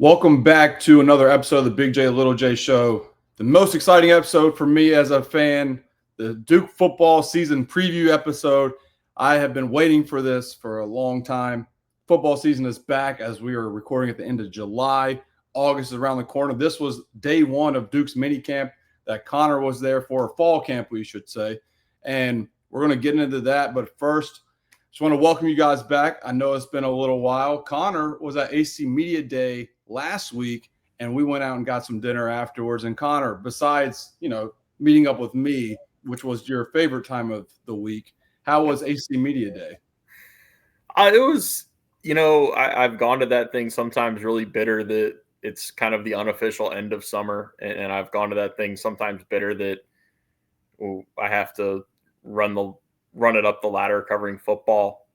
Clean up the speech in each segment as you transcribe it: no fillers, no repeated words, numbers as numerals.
Welcome back to another episode of the Big J Little J Show. The most exciting episode for me as a fan, the Duke football season preview episode. I have been waiting for this for a long time. Football season is back as we are recording at the end of July. August is around the corner. This was day one of Duke's mini camp that Connor was there for, a fall camp, we should say. And we're going to get into that. But first, just want to welcome you guys back. I know it's been a little while. Connor was at ACC Media Day last week, and we went out and got some dinner afterwards. And Connor, besides, meeting up with me, which was your favorite time of the week, how was ACC Media Day? It was, I've gone to that thing sometimes really bitter that it's kind of the unofficial end of summer. And I've gone to that thing sometimes bitter that I have to run it up the ladder covering football.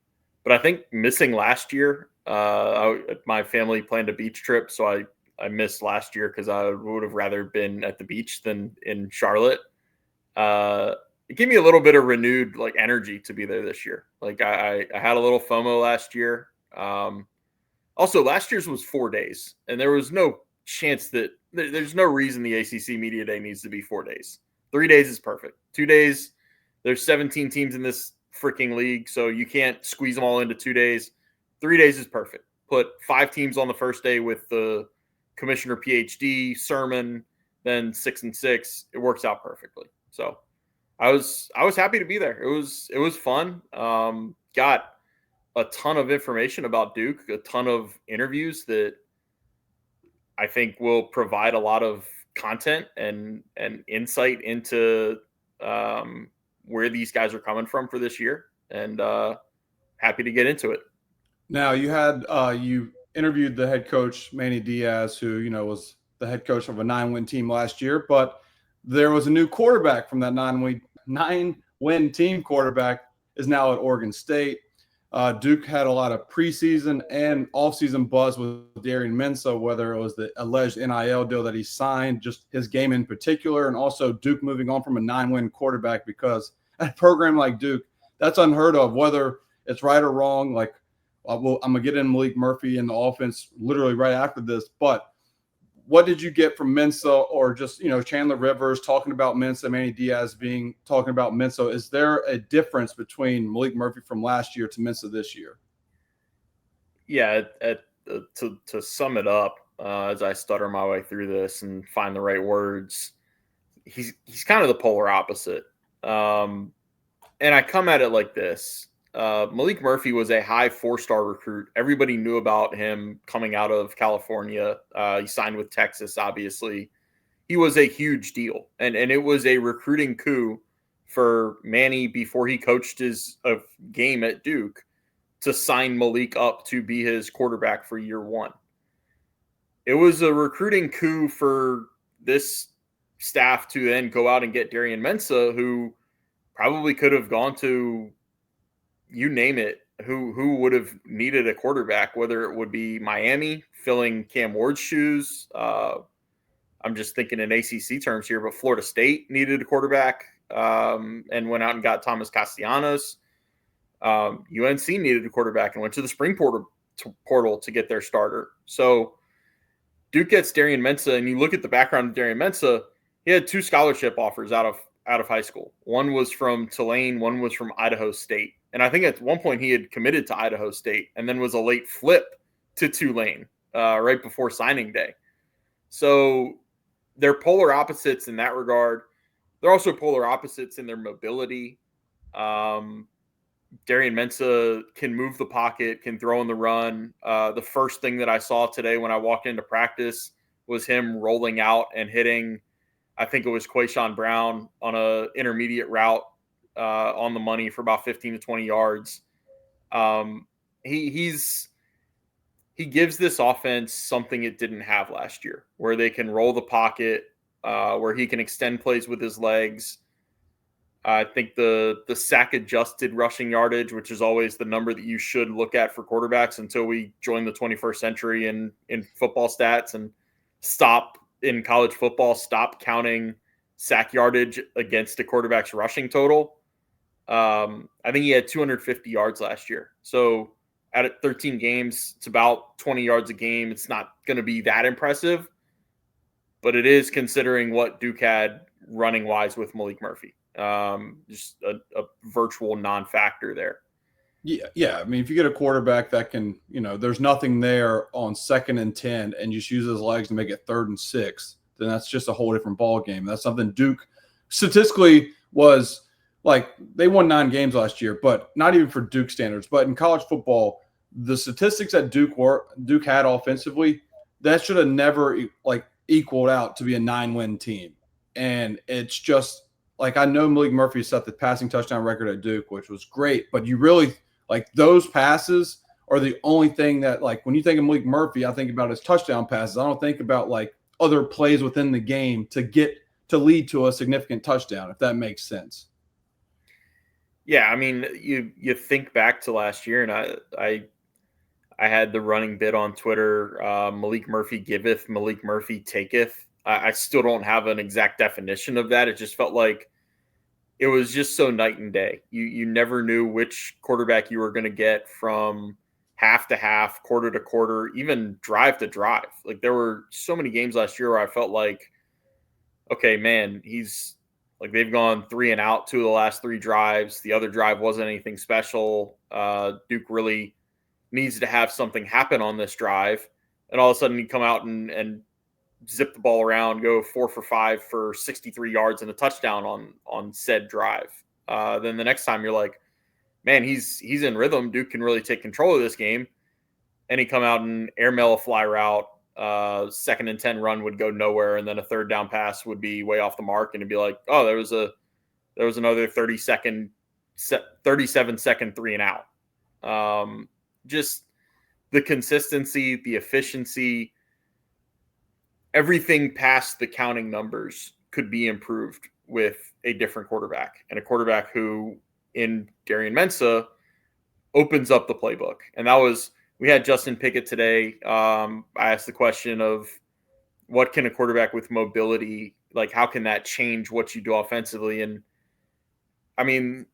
But I think missing last year, my family planned a beach trip, so I missed last year because I would have rather been at the beach than in Charlotte. It gave me a little bit of renewed energy to be there this year. I had a little FOMO last year. Also, last year's was 4 days, and there was no chance that there's no reason the ACC Media Day needs to be 4 days. 3 days is perfect. 2 days, there's 17 teams in this freaking league, so you can't squeeze them all into 2 days. 3 days is perfect. Put 5 teams on the first day with the commissioner PhD sermon, then 6 and 6. It works out perfectly. So I was happy to be there. It was fun. Got a ton of information about Duke, a ton of interviews that I think will provide a lot of content and insight into where these guys are coming from for this year, and happy to get into it. Now, you interviewed the head coach, Manny Diaz, who, was the head coach of a 9-win team last year, but there was a new quarterback from that 9-win team. Quarterback is now at Oregon State. Duke had a lot of preseason and offseason buzz with Darian Mensah, whether it was the alleged NIL deal that he signed, just his game in particular, and also Duke moving on from a 9-win quarterback, because at a program like Duke, that's unheard of, whether it's right or wrong. I'm going to get in Malik Murphy in the offense literally right after this, but what did you get from Mensah, or just, Chandler Rivers talking about Mensah, Manny Diaz talking about Mensah? Is there a difference between Malik Murphy from last year to Mensah this year? Yeah, to sum it up, as I stutter my way through this and find the right words, he's kind of the polar opposite. And I come at it like this. Malik Murphy was a high 4-star recruit. Everybody knew about him coming out of California. He signed with Texas, obviously. He was a huge deal. And it was a recruiting coup for Manny before he coached his game at Duke to sign Malik up to be his quarterback for year one. It was a recruiting coup for this staff to then go out and get Darian Mensah, who probably could have gone to, you name it, who would have needed a quarterback, whether it would be Miami filling Cam Ward's shoes. I'm just thinking in ACC terms here, but Florida State needed a quarterback and went out and got Thomas Castellanos. UNC needed a quarterback and went to the spring portal to get their starter. So Duke gets Darian Mensah, and you look at the background of Darian Mensah, he had 2 scholarship offers out of high school. One was from Tulane, one was from Idaho State. And I think at one point he had committed to Idaho State and then was a late flip to Tulane right before signing day. So they're polar opposites in that regard. They're also polar opposites in their mobility. Darian Mensah can move the pocket, can throw in the run. The first thing that I saw today when I walked into practice was him rolling out and hitting, I think it was Quayshawn Brown on a intermediate route on the money for about 15 to 20 yards. He gives this offense something it didn't have last year, where they can roll the pocket, where he can extend plays with his legs. I think the sack adjusted rushing yardage, which is always the number that you should look at for quarterbacks until we join the 21st century in football stats and stop counting sack yardage against a quarterback's rushing total. I think he had 250 yards last year. So at 13 games, it's about 20 yards a game. It's not going to be that impressive, but it is considering what Duke had running wise with Malik Murphy. Just a virtual non-factor there. Yeah. I mean, if you get a quarterback that can, there's nothing there on 2nd and 10 and just use his legs to make it 3rd and 6, then that's just a whole different ball game. That's something Duke statistically was like, they won 9 games last year, but not even for Duke standards. But in college football, the statistics that Duke had offensively, that should have never equaled out to be a 9-win team. And it's just like, I know Malik Murphy set the passing touchdown record at Duke, which was great, but you really those passes are the only thing that, when you think of Malik Murphy, I think about his touchdown passes. I don't think about other plays within the game to lead to a significant touchdown, if that makes sense. Yeah, I mean, you think back to last year, and I had the running bit on Twitter, Malik Murphy giveth, Malik Murphy taketh. I still don't have an exact definition of that. It just felt like it was just so night and day. You never knew which quarterback you were going to get from half to half, quarter to quarter, even drive to drive. Like, there were so many games last year where I felt like, okay, man, he's like, they've gone 3 and out 2 of the last 3 drives. The other drive wasn't anything special. Duke really needs to have something happen on this drive. And all of a sudden you come out and zip the ball around, go 4 for 5 for 63 yards and a touchdown on said drive. Then the next time you're like, man, he's in rhythm. Duke can really take control of this game. And he come out and airmail a fly route. 2nd and 10 run would go nowhere. And then a 3rd down pass would be way off the mark. And it'd be like, oh, there was another 37 second 3 and out. Just the consistency, the efficiency, everything past the counting numbers could be improved with a different quarterback, and a quarterback who, in Darian Mensah, opens up the playbook. And we had Justin Pickett today. I asked the question of, what can a quarterback with mobility, how can that change what you do offensively? And I mean,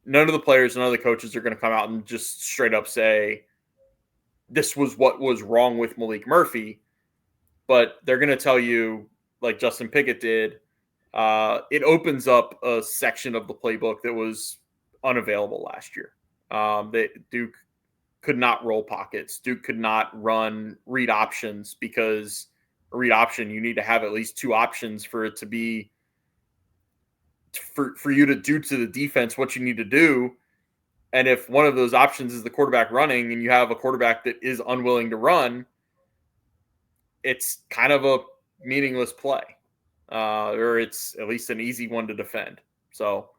none of the players, none of the coaches are going to come out and just straight up say, this was what was wrong with Malik Murphy. But they're going to tell you, like Justin Pickett did, it opens up a section of the playbook that was unavailable last year. Duke could not roll pockets. Duke could not run read options, because a read option, you need to have at least 2 options for it to be, for you to do to the defense what you need to do. And if one of those options is the quarterback running, and you have a quarterback that is unwilling to run, it's kind of a meaningless play, or it's at least an easy one to defend. So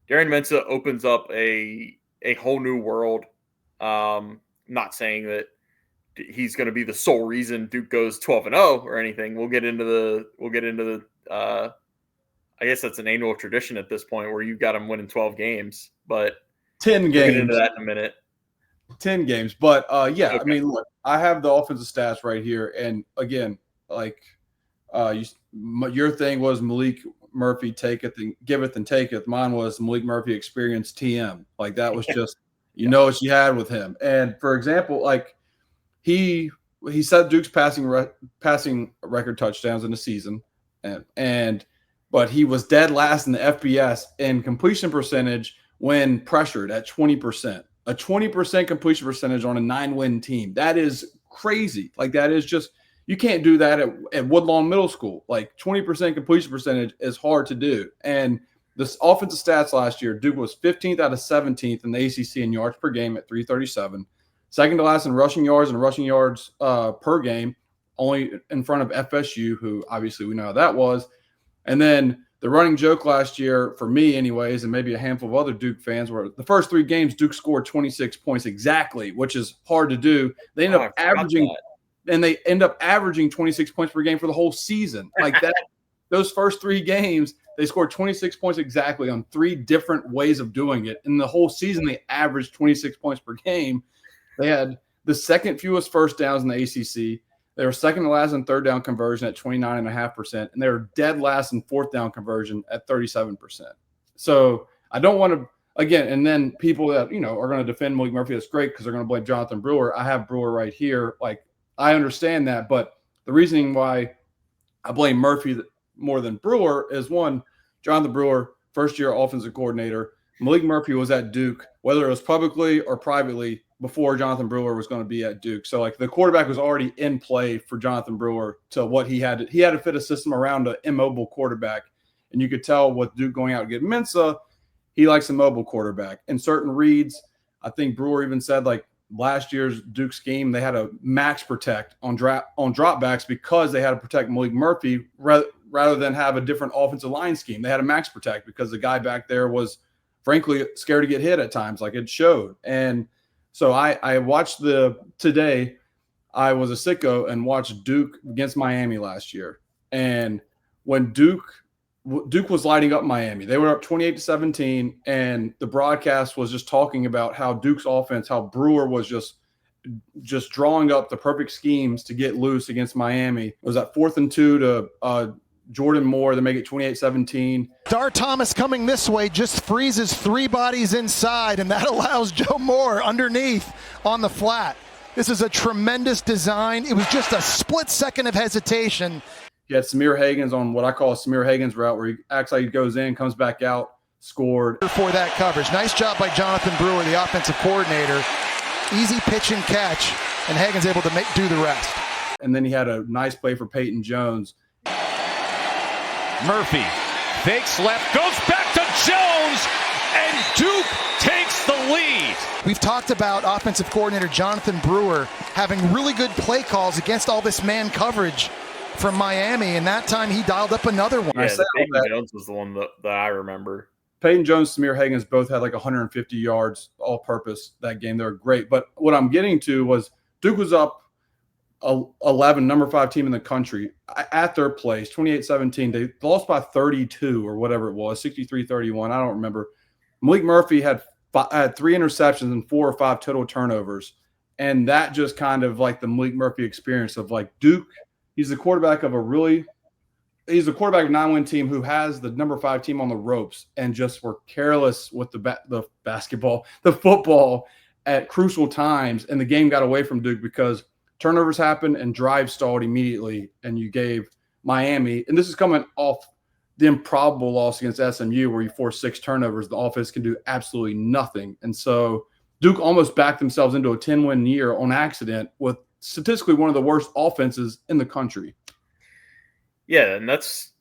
Darian Mensah opens up a whole new world. Not saying that he's going to be the sole reason Duke goes 12-0 or anything. We'll get into the I guess that's an annual tradition at this point, where you've got them winning 12 games, but 10 games. We'll get into that in a minute. 10 games. But yeah, Okay. I mean, look, I have the offensive stats right here. And again, your thing was Malik Murphy giveth and taketh. Mine was Malik Murphy experience TM. That was just, know what you had with him. And for example, he set Duke's passing record touchdowns in the season. But he was dead last in the FBS in completion percentage when pressured at 20%. A 20% completion percentage on a 9-win team. That is crazy. That is just, you can't do that at Woodlawn Middle School. 20% completion percentage is hard to do. And this offensive stats last year, Duke was 15th out of 17th in the ACC in yards per game at 337. Second to last in rushing yards per game, only in front of FSU, who obviously we know how that was. And then the running joke last year, for me anyways, and maybe a handful of other Duke fans, were the first 3 games Duke scored 26 points exactly, which is hard to do. They end up averaging 26 points per game for the whole season. That, those first 3 games, they scored 26 points exactly on 3 different ways of doing it. In the whole season, they averaged 26 points per game. They had the second fewest first downs in the ACC. They were second to last in 3rd down conversion at 29.5%, and they were dead last in 4th down conversion at 37%. So I don't want to again, and then people that, are going to defend Malik Murphy, that's great because they're going to blame Jonathan Brewer. I have Brewer right here. Like, I understand that, but the reasoning why I blame Murphy more than Brewer is, one, Jonathan Brewer, first-year offensive coordinator. Malik Murphy was at Duke, whether it was publicly or privately, before Jonathan Brewer was going to be at Duke. So, like, the quarterback was already in play for Jonathan Brewer to what he had. He had to fit a system around an immobile quarterback. And you could tell with Duke going out and getting Mensah, he likes a mobile quarterback. In certain reads, I think Brewer even said, like, last year's Duke scheme, they had a max protect on dropbacks because they had to protect Malik Murphy rather than have a different offensive line scheme. They had a max protect because the guy back there was, frankly, scared to get hit at times, like it showed. And so I watched today. I was a sicko and watched Duke against Miami last year. And when Duke was lighting up Miami, they were up 28-17, and the broadcast was just talking about how Duke's offense, how Brewer was just drawing up the perfect schemes to get loose against Miami. It was that 4th and 2 to Jordan Moore to make it 28-17. Dar Thomas coming this way just freezes 3 bodies inside, and that allows Joe Moore underneath on the flat. This is a tremendous design. It was just a split second of hesitation. You had Samir Hagens on what I call a Samir Hagens route, where he acts like he goes in, comes back out, scored. For that coverage. Nice job by Jonathan Brewer, the offensive coordinator. Easy pitch and catch, and Hagens able to do the rest. And then he had a nice play for Peyton Jones. Murphy fakes left, goes back to Jones, and Duke takes the lead. We've talked about offensive coordinator Jonathan Brewer having really good play calls against all this man coverage from Miami, and that time he dialed up another one. Yeah, Peyton Jones was the one that I remember. Peyton Jones, Samir Hagens both had like 150 yards all-purpose that game. They were great. But what I'm getting to was Duke was up 11, number 5 team in the country at their place, 28-17. They lost by 32 or whatever it was, 63-31. I don't remember. Malik Murphy had 3 interceptions and 4 or 5 total turnovers. And that just kind of like the Malik Murphy experience of like Duke. He's the quarterback of a 9-win team who has the number 5 team on the ropes and just were careless with the basketball, the football at crucial times. And the game got away from Duke because turnovers happened and drives stalled immediately. And you gave Miami, and this is coming off the improbable loss against SMU where you forced 6 turnovers. The offense can do absolutely nothing. And so Duke almost backed themselves into a 10-win year on accident with statistically one of the worst offenses in the country. Yeah, and that's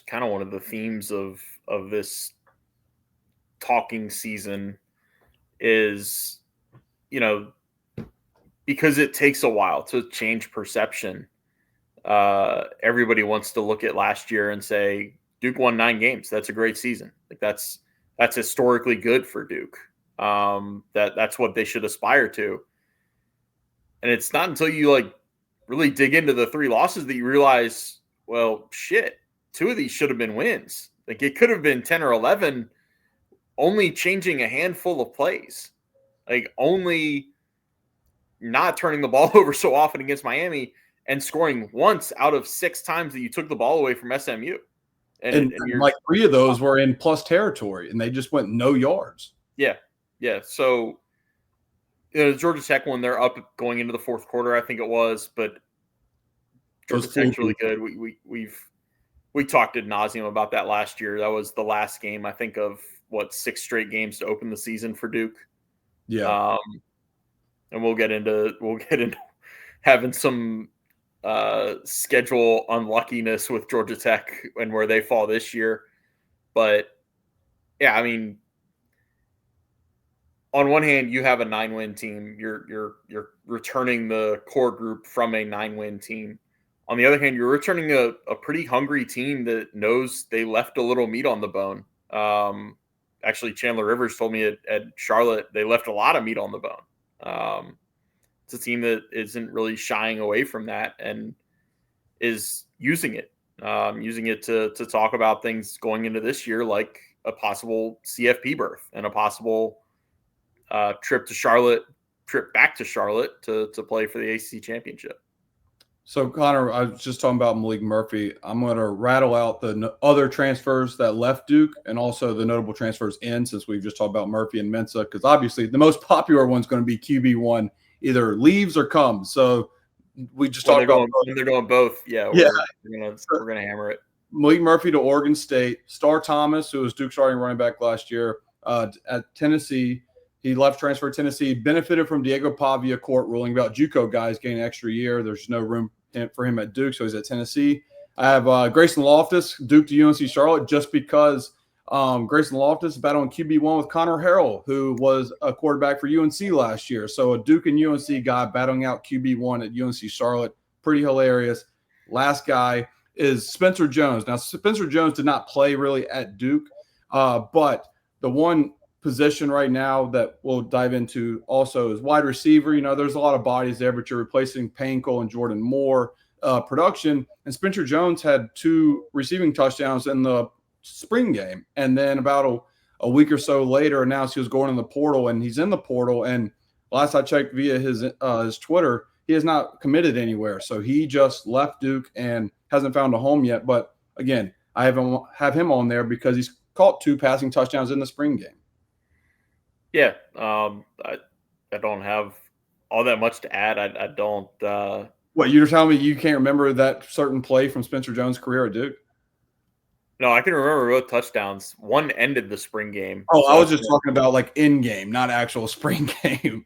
kind of one of the themes of this talking season is, because it takes a while to change perception. Everybody wants to look at last year and say Duke won 9 games. That's a great season. Like that's historically good for Duke. That's what they should aspire to. And it's not until you really dig into the 3 losses that you realize, well, shit, 2 of these should have been wins. Like it could have been 10 or 11, only changing a handful of plays, like only not turning the ball over so often against Miami and scoring once out of 6 times that you took the ball away from SMU. And like 3 of those were in plus territory and they just went no yards. Yeah. Yeah. So, the Georgia Tech one, they're up going into the 4th quarter, I think it was, but Georgia Tech's really good. We talked ad nauseum about that last year. That was the last game, I think, of 6 straight games to open the season for Duke. Yeah. And we'll get into having some schedule unluckiness with Georgia Tech and where they fall this year. But yeah, I mean, on one hand, you have a 9-win team. You're returning the core group from a 9-win team. On the other hand, you're returning a pretty hungry team that knows they left a little meat on the bone. Actually, Chandler Rivers told me at Charlotte they left a lot of meat on the bone. It's a team that isn't really shying away from that and is using it to talk about things going into this year, like a possible CFP berth and a possible trip back to Charlotte to play for the ACC championship. So, Connor, I was just talking about Malik Murphy. I'm going to rattle out the other transfers that left Duke and also the notable transfers in, since we've just talked about Murphy and Mensah, because obviously the most popular one's going to be QB1, either leaves or comes. So we just talked about when they're going both. Yeah, we're gonna hammer it. Malik Murphy to Oregon State. Star Thomas, who was Duke's starting running back last year, at Tennessee. He left, transfer to Tennessee, benefited from Diego Pavia court ruling about JUCO guys getting an extra year. There's no room for him at Duke, so he's at Tennessee. I have Grayson Loftus, Duke to UNC Charlotte, just because Grayson Loftus battling QB1 with Connor Harrell, who was a quarterback for UNC last year. So a Duke and UNC guy battling out QB1 at UNC Charlotte. Pretty hilarious. Last guy is Spencer Jones. Now, Spencer Jones did not play really at Duke, but the one position right now that we'll dive into also is wide receiver. You know, there's a lot of bodies there, but you're replacing Painkel and Jordan Moore production. And Spencer Jones had 2 receiving touchdowns in the spring game. And then about a week or so later announced he was going in the portal, and he's in the portal. And last I checked via his Twitter, he has not committed anywhere. So he just left Duke and hasn't found a home yet. But again, I have him on there because he's caught 2 passing touchdowns in the spring game. Yeah, I don't have all that much to add. I don't. What, you're telling me you can't remember that certain play from Spencer Jones' career at Duke? No, I can remember both touchdowns. One ended the spring game. Oh, so I was just talking about like in game, not actual spring game.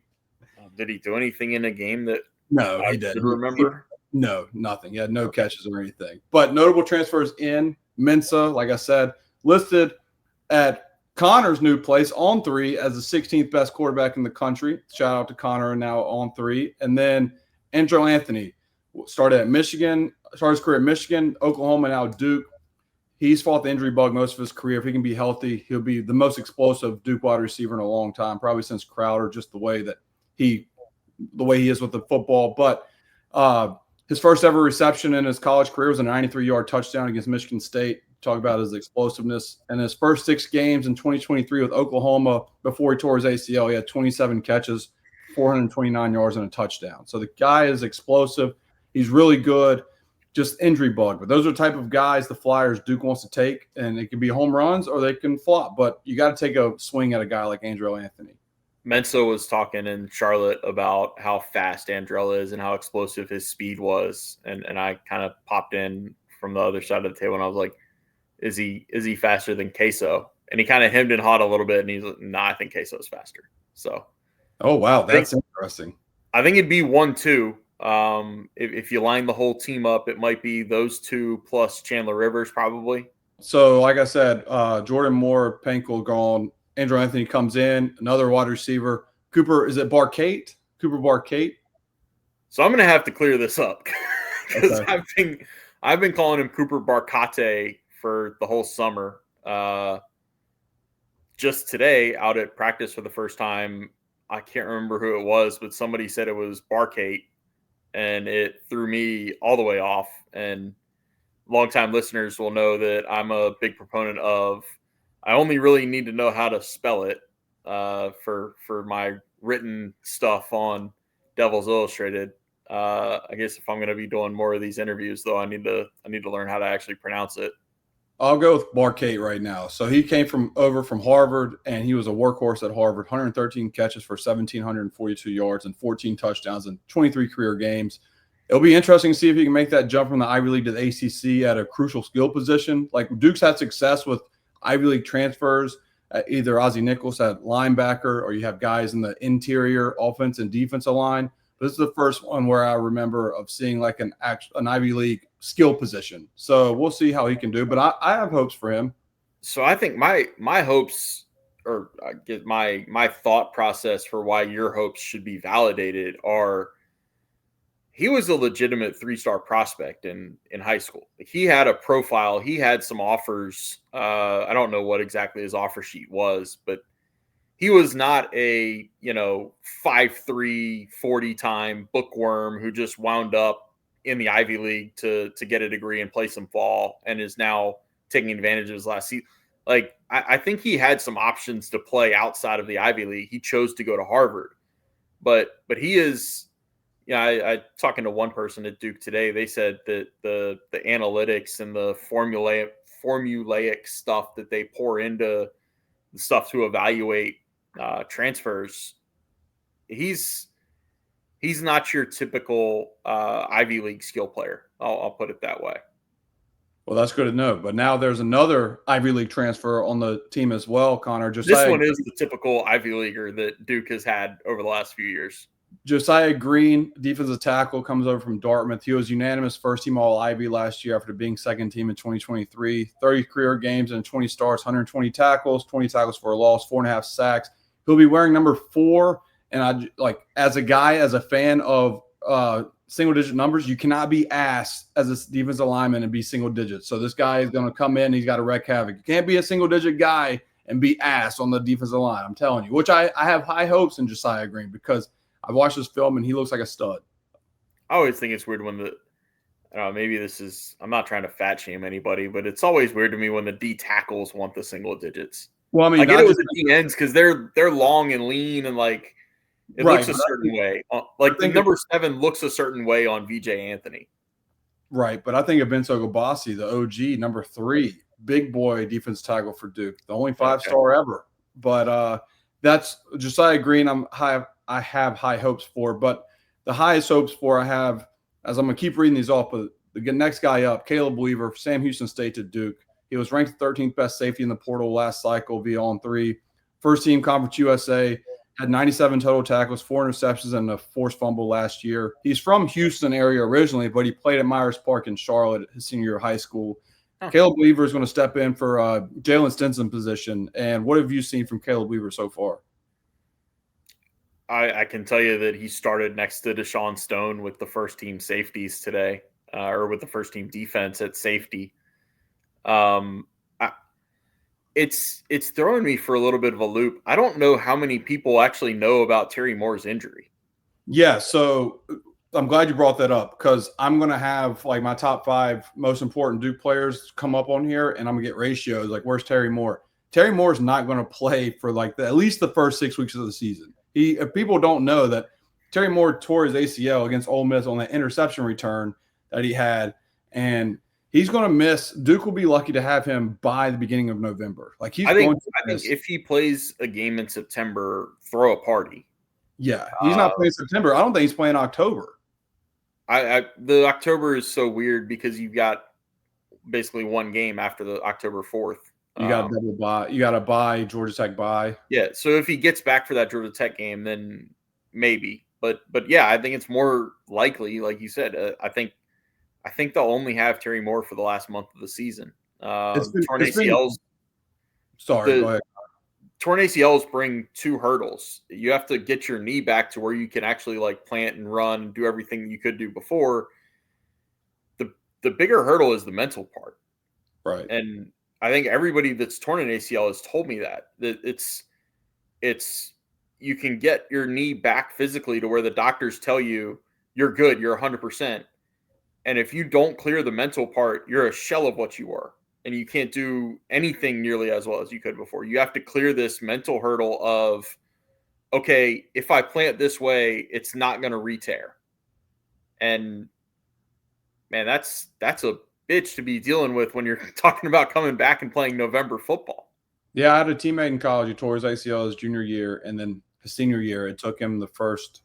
Did he do anything in a game that? No, he didn't. Remember? No, nothing. He had no catches or anything. But notable transfers in Mensah, like I said, listed at Connor's new place on 3 as the 16th best quarterback in the country. Shout out to Connor, now on 3. And then Andrew Anthony started at Michigan, started his career at Michigan, Oklahoma, now Duke. He's fought the injury bug most of his career. If he can be healthy, he'll be the most explosive Duke wide receiver in a long time, probably since Crowder, just the way he is with the football. But his first ever reception in his college career was a 93-yard touchdown against Michigan State. Talk about his explosiveness. And his first 6 games in 2023 with Oklahoma before he tore his ACL, he had 27 catches, 429 yards, and a touchdown. So the guy is explosive. He's really good, just injury bug. But those are the type of guys the Flyers Duke wants to take, and it can be home runs or they can flop. But you got to take a swing at a guy like Andrell Anthony. Mensah was talking in Charlotte about how fast Andrell is and how explosive his speed was. And I kind of popped in from the other side of the table, and I was like, is he faster than Queso? And he kind of hemmed and hawed a little bit, and he's like, nah, I think Queso is faster. So, oh wow, that's interesting. I think it'd be 1-2. If you line the whole team up, it might be those 2 plus Chandler Rivers probably. So, like I said, Jordan Moore, Painkel gone. Andrew Anthony comes in, another wide receiver. Cooper, is it Barcate? Cooper Barcate? So I'm going to have to clear this up because okay. I've been calling him Cooper Barcate for the whole summer. Just today, out at practice for the first time, I can't remember who it was, but somebody said it was Barcate, and it threw me all the way off. And longtime listeners will know that I'm a big proponent of I only really need to know how to spell it for my written stuff on Devils Illustrated. I guess if I'm going to be doing more of these interviews, though, I need to learn how to actually pronounce it. I'll go with Barcate right now. So he came over from Harvard, and he was a workhorse at Harvard. 113 catches for 1,742 yards and 14 touchdowns in 23 career games. It'll be interesting to see if he can make that jump from the Ivy League to the ACC at a crucial skill position. Like Duke's had success with Ivy League transfers, either Ozzie Nichols at linebacker, or you have guys in the interior offense and defensive line. This is the first one where I remember of seeing like an Ivy League skill position. So we'll see how he can do, but I have hopes for him. So I think my hopes, or I guess my thought process for why your hopes should be validated are he was a legitimate 3-star prospect in high school. He had a profile. He had some offers. I don't know what exactly his offer sheet was, but he was not a, 5'3", 40-time bookworm who just wound up in the Ivy League to get a degree and play some ball and is now taking advantage of his last season. Like, I think he had some options to play outside of the Ivy League. He chose to go to Harvard. But he is, I talking to one person at Duke today. They said that the analytics and the formulaic stuff that they pour into the stuff to evaluate transfers, he's not your typical Ivy League skill player. I'll put it that way. Well, that's good to know. But now there's another Ivy League transfer on the team as well, Connor. This one is the typical Ivy Leaguer that Duke has had over the last few years. Josiah Green, defensive tackle, comes over from Dartmouth. He was unanimous first-team All-Ivy last year after being second team in 2023. 30 career games and 20 starts, 120 tackles, 20 tackles for a loss, 4.5 sacks. He'll be wearing number 4. And as a fan of single-digit numbers, you cannot be asked as a defensive lineman and be single digits. So this guy is going to come in. He's got to wreak havoc. You can't be a single-digit guy and be asked on the defensive line. I'm telling you, which I have high hopes in Josiah Green because I've watched this film and he looks like a stud. I always think it's weird when I'm not trying to fat shame anybody, but it's always weird to me when the D tackles want the single digits. Well, I mean, I get it with the D ends because they're long and lean and it right, looks a certain way. The number 7 looks a certain way on VJ Anthony. Right, but I think of Vince Ogobasi, the OG, number 3, big boy defense tackle for Duke, the only 5-star ever. But that's Josiah Green. I have high hopes for, but the highest hopes for I have, as I'm going to keep reading these off, but the next guy up, Caleb Weaver, Sam Houston State to Duke. He was ranked 13th best safety in the portal last cycle via On3. First team Conference USA, had 97 total tackles, 4 interceptions, and a forced fumble last year. He's from Houston area originally, but he played at Myers Park in Charlotte his senior year of high school. Caleb Weaver is going to step in for Jalen Stinson position. And what have you seen from Caleb Weaver so far? I can tell you that he started next to Deshaun Stone with the first team safeties today, or with the first team defense at safety. It's throwing me for a little bit of a loop. I don't know how many people actually know about Terry Moore's injury. Yeah, so I'm glad you brought that up because I'm going to have my top 5 most important Duke players come up on here, and I'm going to get ratios where's Terry Moore? Terry Moore's not going to play for at least the first 6 weeks of the season. If people don't know that Terry Moore tore his ACL against Ole Miss on that interception return that he had, and he's going to miss. Duke will be lucky to have him by the beginning of November. I think if he plays a game in September, throw a party. Yeah, he's not playing September. I don't think he's playing October. The October is so weird because you've got basically one game after the October 4th. You got a double bye. You got a bye, Georgia Tech bye. Yeah, so if he gets back for that Georgia Tech game, then maybe. But yeah, I think it's more likely, like you said. I think they'll only have Terry Moore for the last month of the season. Torn ACLs. Sorry, go ahead. Torn ACLs bring 2 hurdles. You have to get your knee back to where you can actually plant and run and do everything you could do before. The bigger hurdle is the mental part. Right. And I think everybody that's torn an ACL has told me that it's you can get your knee back physically to where the doctors tell you you're good, you're 100%. And if you don't clear the mental part, you're a shell of what you were. And you can't do anything nearly as well as you could before. You have to clear this mental hurdle of, okay, if I plant this way, it's not going to re-tear. And man, that's a bitch to be dealing with when you're talking about coming back and playing November football. Yeah, I had a teammate in college who tore his ACL his junior year, and then his senior year, it took him the first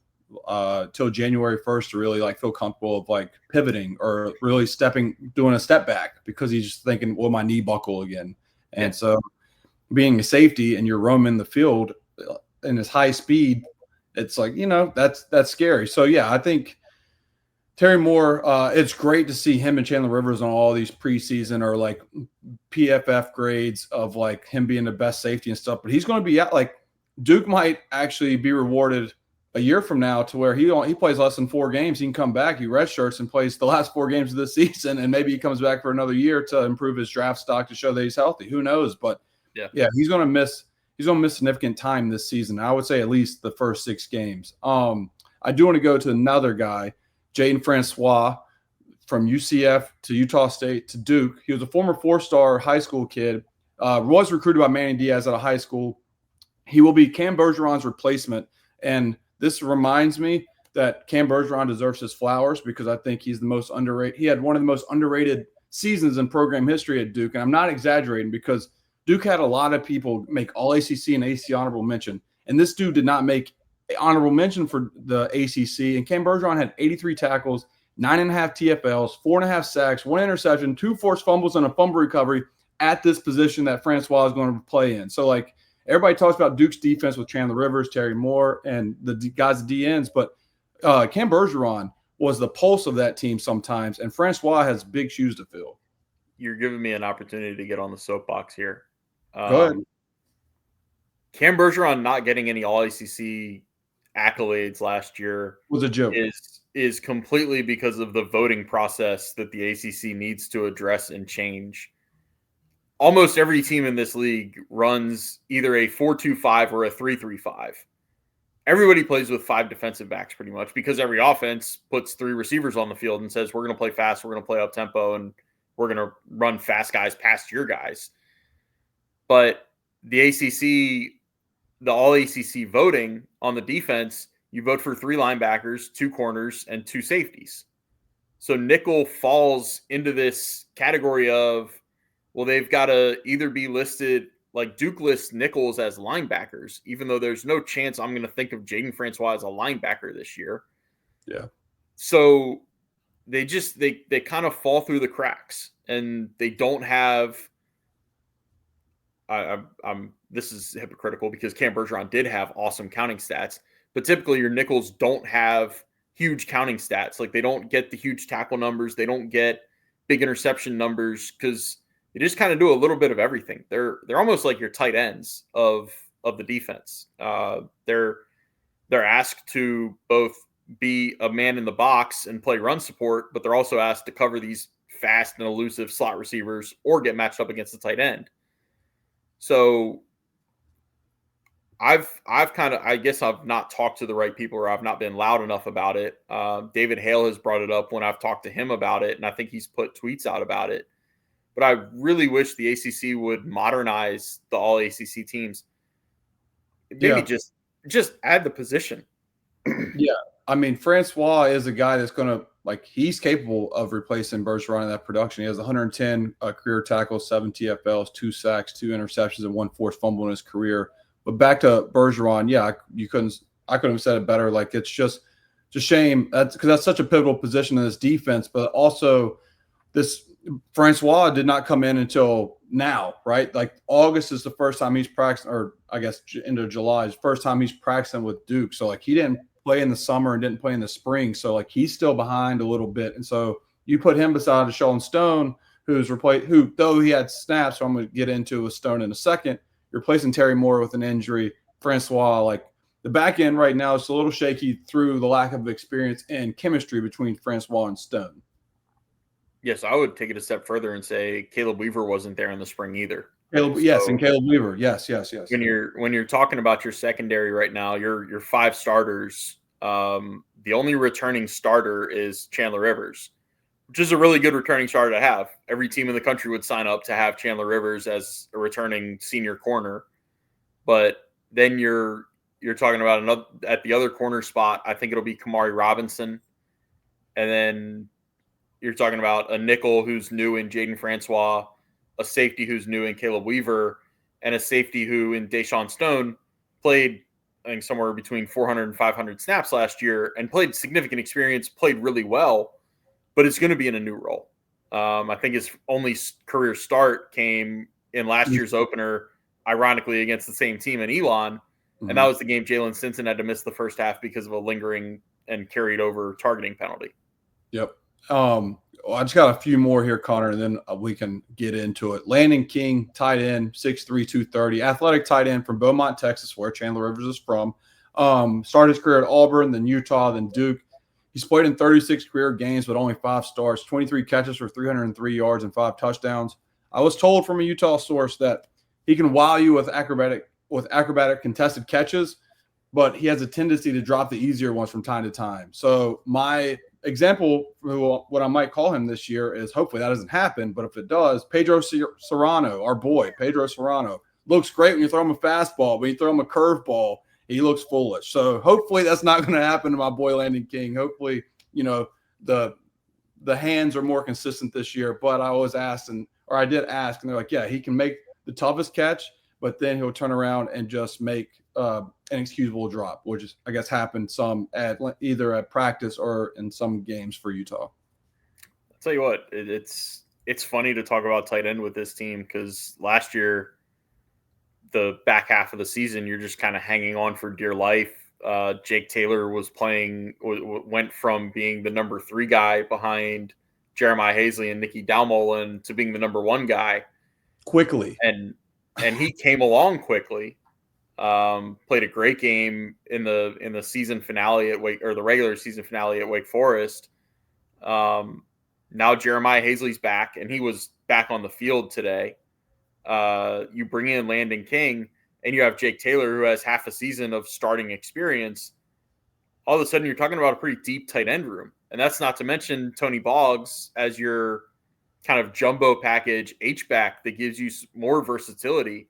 till January 1st to really feel comfortable of pivoting or really doing a step back because he's just thinking, will my knee buckle again? And so being a safety and you're roaming the field in this high speed, it's that's scary. So yeah, I think Terry Moore, it's great to see him and Chandler Rivers on all these preseason or PFF grades of him being the best safety and stuff, but he's going to be Duke might actually be rewarded a year from now to where he plays less than 4 games. He can come back, he redshirts and plays the last 4 games of the season, and maybe he comes back for another year to improve his draft stock to show that he's healthy. Who knows? But yeah, he's going to miss significant time this season. I would say at least the first 6 games. I do want to go to another guy, Jaden Francois, from UCF to Utah State to Duke. He was a former 4-star high school kid, was recruited by Manny Diaz out of high school. He will be Cam Bergeron's replacement, and this reminds me that Cam Bergeron deserves his flowers because I think he's the most underrated. He had one of the most underrated seasons in program history at Duke. And I'm not exaggerating because Duke had a lot of people make all ACC and ACC honorable mention. And this dude did not make honorable mention for the ACC. And Cam Bergeron had 83 tackles, 9.5 TFLs, 4.5 sacks, 1 interception, 2 forced fumbles, and a fumble recovery at this position that Francois is going to play in. So, like, everybody talks about Duke's defense with Chandler Rivers, Terry Moore, and the guys at DNs, but Cam Bergeron was the pulse of that team sometimes, and Francois has big shoes to fill. You're giving me an opportunity to get on the soapbox here. Go ahead. Cam Bergeron not getting any All-ACC accolades last year Was a joke. Is completely because of the voting process that the ACC needs to address and change. Almost every team in this league runs either a 4-2-5 or a 3-3-5. Everybody plays with 5 defensive backs pretty much because every offense puts 3 receivers on the field and says, we're going to play fast, we're going to play up tempo, and we're going to run fast guys past your guys. But the ACC, the All-ACC voting on the defense, you vote for 3 linebackers, 2 corners, and 2 safeties. So nickel falls into this category of, well, they've got to either be listed, like Duke lists nickels as linebackers, even though there's no chance I'm going to think of Jaden Francois as a linebacker this year. Yeah. So they kind of fall through the cracks, and they don't have this is hypocritical because Cam Bergeron did have awesome counting stats, but typically your nickels don't have huge counting stats. Like, they don't get the huge tackle numbers. They don't get big interception numbers because they just kind of do a little bit of everything. They're almost like your tight ends of the defense. They're asked to both be a man in the box and play run support, but they're also asked to cover these fast and elusive slot receivers or get matched up against the tight end. So I guess I've not talked to the right people, or I've not been loud enough about it. David Hale has brought it up when I've talked to him about it, and I think he's put tweets out about it. But I really wish the ACC would modernize the All-ACC teams. Maybe just add the position. Yeah. I mean, Francois is a guy that's going to, like, he's capable of replacing Bergeron in that production. He has 110 career tackles, 7 TFLs, 2 sacks, 2 interceptions, and 1 forced fumble in his career. But back to Bergeron, yeah, I couldn't have said it better. Like, it's just a shame because that's such a pivotal position in this defense, but also this Francois did not come in until now, right? Like, August is the first time he's practicing, or I guess into July is the first time he's practicing with Duke. So, like, he didn't play in the summer and didn't play in the spring. So, like, he's still behind a little bit. And so you put him beside Sheldon Stone, who though he had snaps, so I'm going to get into with Stone in a second, replacing Terry Moore with an injury. Francois, like, the back end right now is a little shaky through the lack of experience and chemistry between Francois and Stone. Yes, I would take it a step further and say Caleb Weaver wasn't there in the spring either. Yes, and Caleb Weaver. Yes. When you're talking about your secondary right now, your 5 starters, the only returning starter is Chandler Rivers, which is a really good returning starter to have. Every team in the country would sign up to have Chandler Rivers as a returning senior corner. But then you're talking about at the other corner spot, I think it'll be Kamari Robinson. And then you're talking about a nickel who's new in Jaden Francois, a safety who's new in Caleb Weaver, and a safety who in Deshaun Stone played, I think, somewhere between 400 and 500 snaps last year and played significant experience, played really well, but it's going to be in a new role. I think his only career start came in last year's opener, ironically, against the same team in Elon. Mm-hmm. And that was the game Jalen Stinson had to miss the first half because of a lingering and carried over targeting penalty. Yep. I just got a few more here, Connor, and then we can get into it. Landon King, tight end, 6'3", 230, athletic tight end from Beaumont, Texas, where Chandler Rivers is from. Started his career at Auburn, then Utah, then Duke. He's played in 36 career games, but only 5 starts, 23 catches for 303 yards and 5 touchdowns. I was told from a Utah source that he can wow you with acrobatic contested catches, but he has a tendency to drop the easier ones from time to time. So my example for what I might call him this year is, hopefully that doesn't happen, but if it does, Pedro Serrano, our boy, Pedro Serrano, looks great when you throw him a fastball, when you throw him a curveball, he looks foolish. So hopefully that's not going to happen to my boy Landon King. Hopefully, the hands are more consistent this year. But I did ask, and they're like, yeah, he can make the toughest catch, but then he'll turn around and just make an excusable drop, which is, I guess, happened some either at practice or in some games for Utah. I'll tell you what, it's funny to talk about tight end with this team because last year, the back half of the season, you're just kind of hanging on for dear life. Jake Taylor went from being the number 3 guy behind Jeremiah Hazley and Nicky Dalmolin to being the number 1 guy quickly. And he came along quickly. Played a great game in the season finale at the regular season finale at Wake Forest. Now Jeremiah Hazley's back, and he was back on the field today. You bring in Landon King, and you have Jake Taylor, who has half a season of starting experience. All of a sudden, you're talking about a pretty deep tight end room. And that's not to mention Tony Boggs as your kind of jumbo package H-back that gives you more versatility.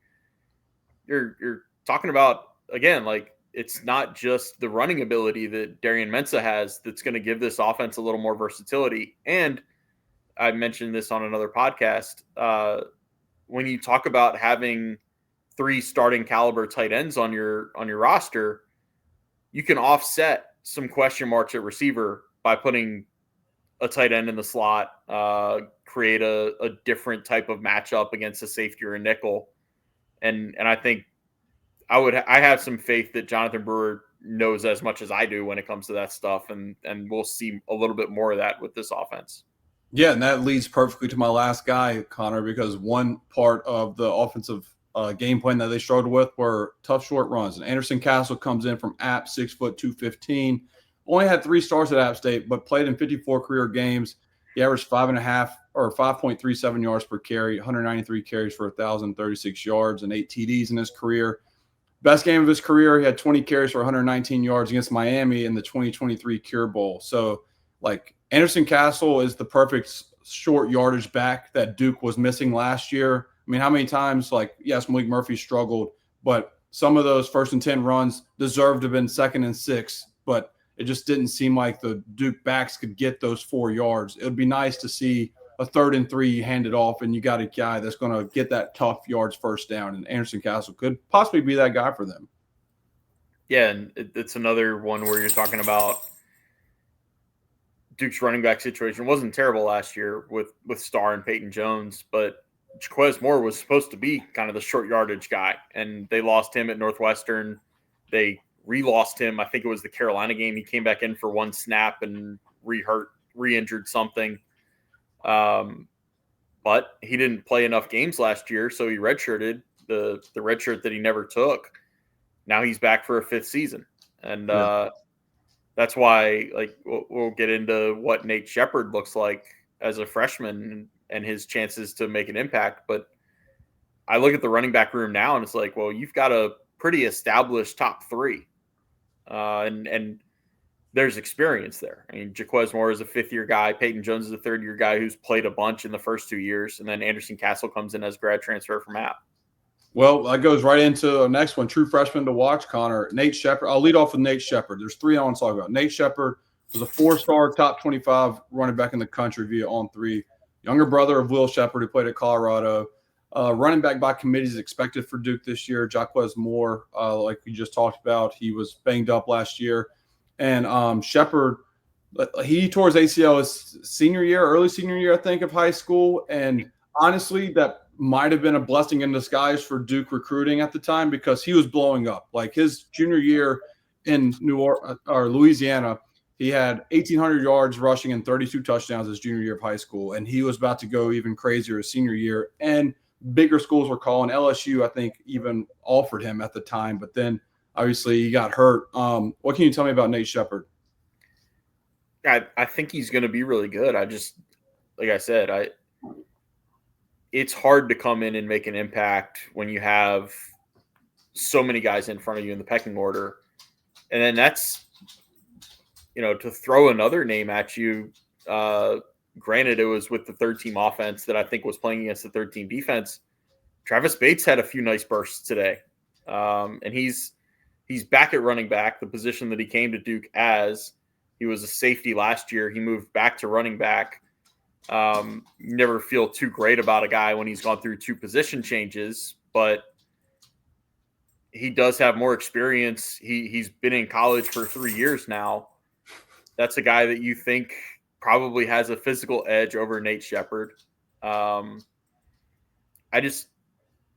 You're talking about, again, like, it's not just the running ability that Darian Mensah has that's going to give this offense a little more versatility. And I mentioned this on another podcast. When you talk about having 3 starting caliber tight ends on your roster, you can offset some question marks at receiver by putting a tight end in the slot, create a different type of matchup against a safety or a nickel. And I think I have some faith that Jonathan Brewer knows as much as I do when it comes to that stuff. And we'll see a little bit more of that with this offense. Yeah, and that leads perfectly to my last guy, Connor, because one part of the offensive game plan that they struggled with were tough short runs. And Anderson Castle comes in from App, 6 foot 215. Only had 3 stars at App State, but played in 54 career games. He averaged 5.37 yards per carry, 193 carries for 1,036 yards, and 8 TDs in his career. Best game of his career, he had 20 carries for 119 yards against Miami in the 2023 Cure Bowl. So, like, Anderson Castle is the perfect short yardage back that Duke was missing last year. I mean, how many times, yes, Malik Murphy struggled, but some of those 1st and 10 runs deserved to have been 2nd and 6, but it just didn't seem like the Duke backs could get those 4 yards. It would be nice to see a 3rd and 3 handed off, and you got a guy that's going to get that tough yards first down, and Anderson Castle could possibly be that guy for them. Yeah, and it's another one where you're talking about Duke's running back situation wasn't terrible last year with Starr and Peyton Jones, but Jaquez Moore was supposed to be kind of the short yardage guy, and they lost him at Northwestern. They re-lost him. I think it was the Carolina game. He came back in for 1 snap and re-injured something. But he didn't play enough games last year, so he redshirted the redshirt that he never took. Now he's back for a 5th season, and that's why, like, we'll get into what Nate Shepard looks like as a freshman and his chances to make an impact. But I look at the running back room now, and it's like, well, you've got a pretty established top 3, and there's experience there. I mean, Jaquez Moore is a 5th-year guy. Peyton Jones is a 3rd-year guy who's played a bunch in the first 2 years, and then Anderson Castle comes in as grad transfer from App. Well, that goes right into the next one. True freshman to watch, Connor. Nate Shepard. I'll lead off with Nate Shepard. There's 3 I want to talk about. Nate Shepard was a 4-star, top 25 running back in the country via On3. Younger brother of Will Shepard, who played at Colorado. Running back by committee is expected for Duke this year. Jaquez Moore, like we just talked about, he was banged up last year. And Shepard, he tore his ACL his early senior year, I think, of high school. And honestly, that might have been a blessing in disguise for Duke recruiting at the time because he was blowing up. Like his junior year in Louisiana, he had 1,800 yards rushing and 32 touchdowns his junior year of high school. And he was about to go even crazier his senior year. And bigger schools were calling. LSU, I think, even offered him at the time. But then, obviously, he got hurt. What can you tell me about Nate Shepard? I think he's going to be really good. Like I said, it's hard to come in and make an impact when you have so many guys in front of you in the pecking order. And then that's, to throw another name at you, granted, it was with the 3rd-team offense that I think was playing against the 3rd-team defense. Travis Bates had a few nice bursts today. And he's He's back at running back, the position that he came to Duke as. He was a safety last year. He moved back to running back. Never feel too great about a guy when he's gone through 2 position changes, but he does have more experience. He's been in college for 3 years now. That's a guy that you think probably has a physical edge over Nate Shepherd. I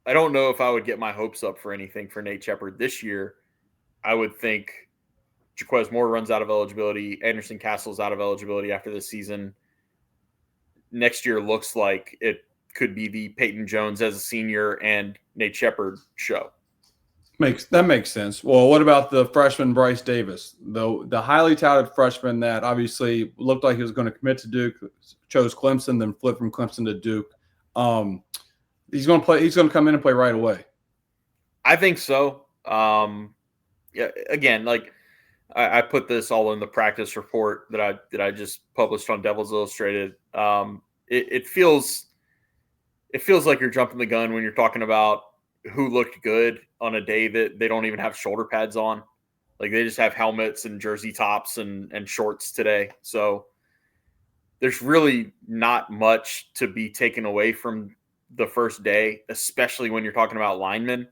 don't know if I would get my hopes up for anything for Nate Shepherd this year. I would think Jaquez Moore runs out of eligibility. Anderson Castle's out of eligibility after this season. Next year looks like it could be the Peyton Jones as a senior and Nate Shepherd show. That makes sense. Well, what about the freshman Bryce Davis, the highly touted freshman that obviously looked like he was going to commit to Duke, chose Clemson, then flipped from Clemson to Duke. He's going to play. He's going to come in and play right away. I think so. Yeah. Again, like I put this all in the practice report that I just published on Devils Illustrated. It feels like you're jumping the gun when you're talking about who looked good on a day that they don't even have shoulder pads on. Like they just have helmets and jersey tops and shorts today. So there's really not much to be taken away from the first day, especially when you're talking about linemen.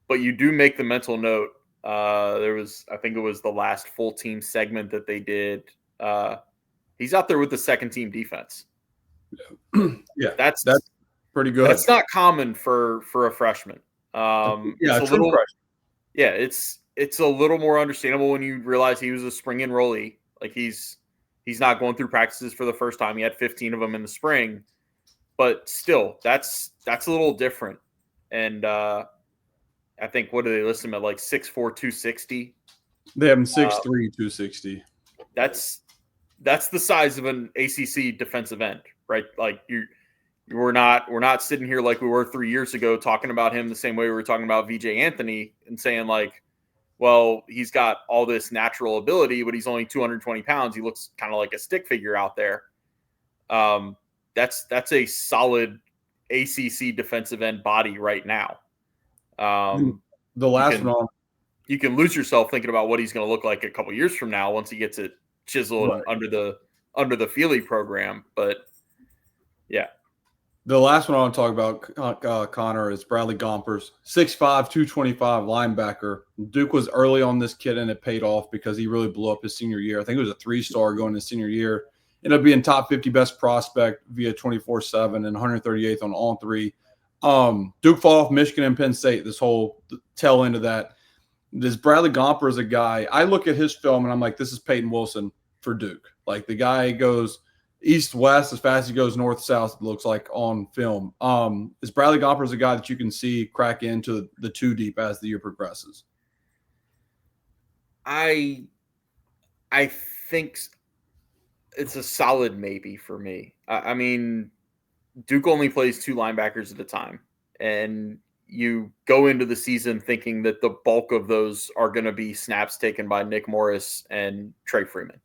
But you do make the mental note. I think it was the last full team segment that they did. He's out there with the second team defense. Yeah, that's pretty good. That's not common for a freshman. It's a little more understandable when you realize he was a spring enrollee. Like he's not going through practices for the first time. He had 15 of them in the spring, but still, that's a little different. And I think, what do they list him at, like 6'4", 260? They have him 6'3", 260. That's the size of an ACC defensive end, right? Like we're not sitting here like we were 3 years ago talking about him the same way we were talking about VJ Anthony and saying like, well, he's got all this natural ability, but he's only 220 pounds. He looks kind of like a stick figure out there. That's a solid ACC defensive end body right now. The last one, you can lose yourself thinking about what he's going to look like a couple years from now once he gets it chiseled right under the Feely program. But yeah, the last one I want to talk about, Connor, is Bradley Gompers, 6'5", 225 linebacker. Duke was early on this kid, and it paid off because he really blew up his senior year. I think it was a 3-star going his senior year. Ended up being top 50 best prospect via 24/7 and 138th on all 3. Duke fought off Michigan and Penn State this whole tail end of that. This Bradley Gompers a guy, I look at his film and I'm like, this is Peyton Wilson for Duke. Like the guy goes east-west as fast as he goes north-south, it looks like on film. Is Bradley Gompers a guy that you can see crack into the 2 deep as the year progresses? I think it's a solid maybe for me. I mean, Duke only plays 2 linebackers at a time, and you go into the season thinking that the bulk of those are going to be snaps taken by Nick Morris and Trey Freeman.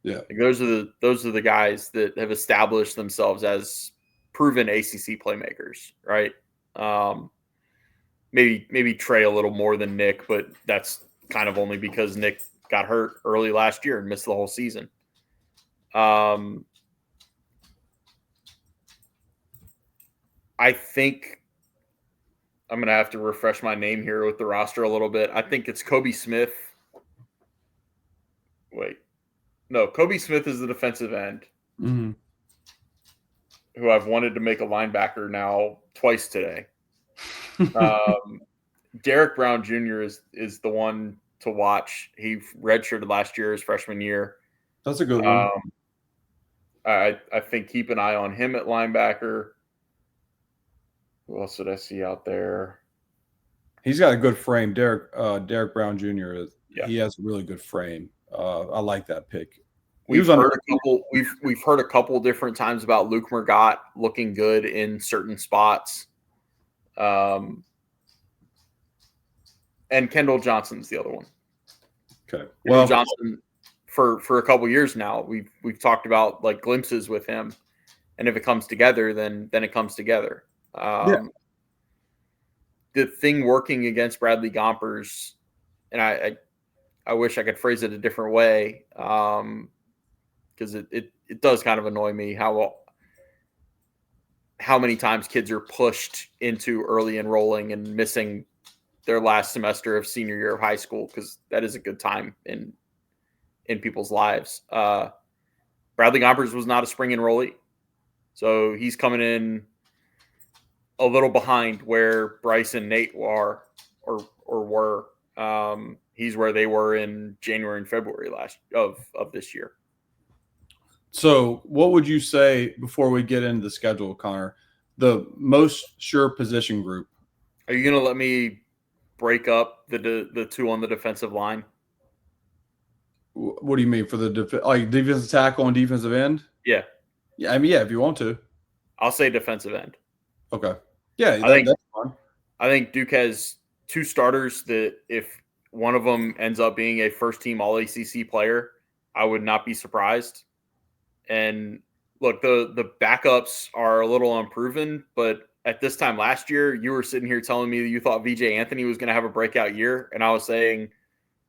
Yeah, like those are the guys that have established themselves as proven ACC playmakers, right? Maybe Trey a little more than Nick, but that's kind of only because Nick got hurt early last year and missed the whole season. I think I'm going to have to refresh my name here with the roster a little bit. I think it's Kobe Smith. Wait. No, Kobe Smith is the defensive end who I've wanted to make a linebacker now twice today. Derek Brown Jr. is the one to watch. He redshirted last year, his freshman year. That's a good one. I think keep an eye on him at linebacker. Who else did I see out there? He's got a good frame. Derek Brown Jr. He has a really good frame. I like that pick. We've heard a couple different times about Luke Mergott looking good in certain spots. And Kendall Johnson's the other one. Okay. Kendall Johnson for a couple years now. We've talked about like glimpses with him, and if it comes together, then it comes together. the thing working against Bradley Gompers, and I wish I could phrase it a different way, because it does kind of annoy me how many times kids are pushed into early enrolling and missing their last semester of senior year of high school, because that is a good time in people's lives. Bradley Gompers was not a spring enrollee, so he's coming in a little behind where Bryce and Nate were. He's where they were in January and February of this year. So what would you say, before we get into the schedule, Connor, the most sure position group? Are you going to let me break up the two on the defensive line? What do you mean, for the defensive tackle and defensive end? Yeah. Yeah, I mean, yeah, if you want to. I'll say defensive end. Okay. Yeah, that's fine. I think Duke has two starters that if one of them ends up being a first-team All-ACC player, I would not be surprised. And look, the backups are a little unproven, but at this time last year, you were sitting here telling me that you thought VJ Anthony was going to have a breakout year, and I was saying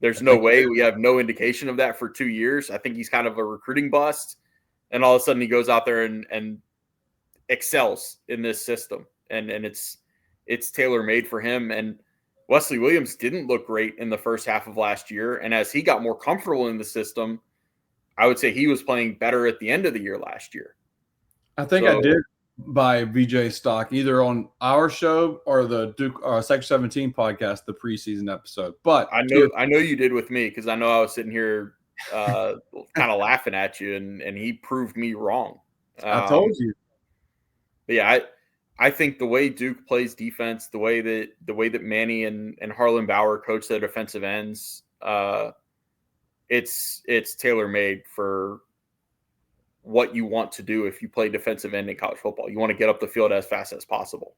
there's no way. We have no indication of that for 2 years. I think he's kind of a recruiting bust, and all of a sudden he goes out there and excels in this system, and it's tailor-made for him. And Wesley Williams didn't look great in the first half of last year, and as he got more comfortable in the system, I would say he was playing better at the end of the year last year. I think I did buy VJ stock either on our show or the Duke Sector 17 podcast, the preseason episode. But I know you did with me, because I know I was sitting here kind of laughing at you, and he proved me wrong. I told you. But yeah, I think the way Duke plays defense, the way that Manny and Harlan Bauer coach their defensive ends, it's tailor-made for what you want to do if you play defensive end in college football. You want to get up the field as fast as possible.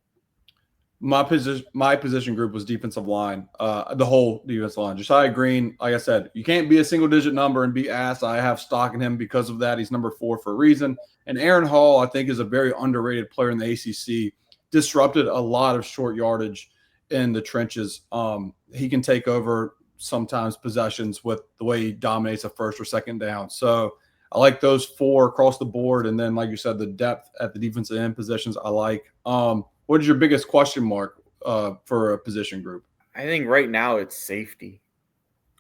My position group was defensive line, the whole defensive line. Josiah Green, like I said, you can't be a single-digit number and be asked. I have stock in him because of that. He's number 4 for a reason. And Aaron Hall, I think, is a very underrated player in the ACC. Disrupted a lot of short yardage in the trenches. He can take over sometimes possessions with the way he dominates a first or second down. So I like those 4 across the board. And then, like you said, the depth at the defensive end positions I like. What is your biggest question mark for a position group? I think right now it's safety.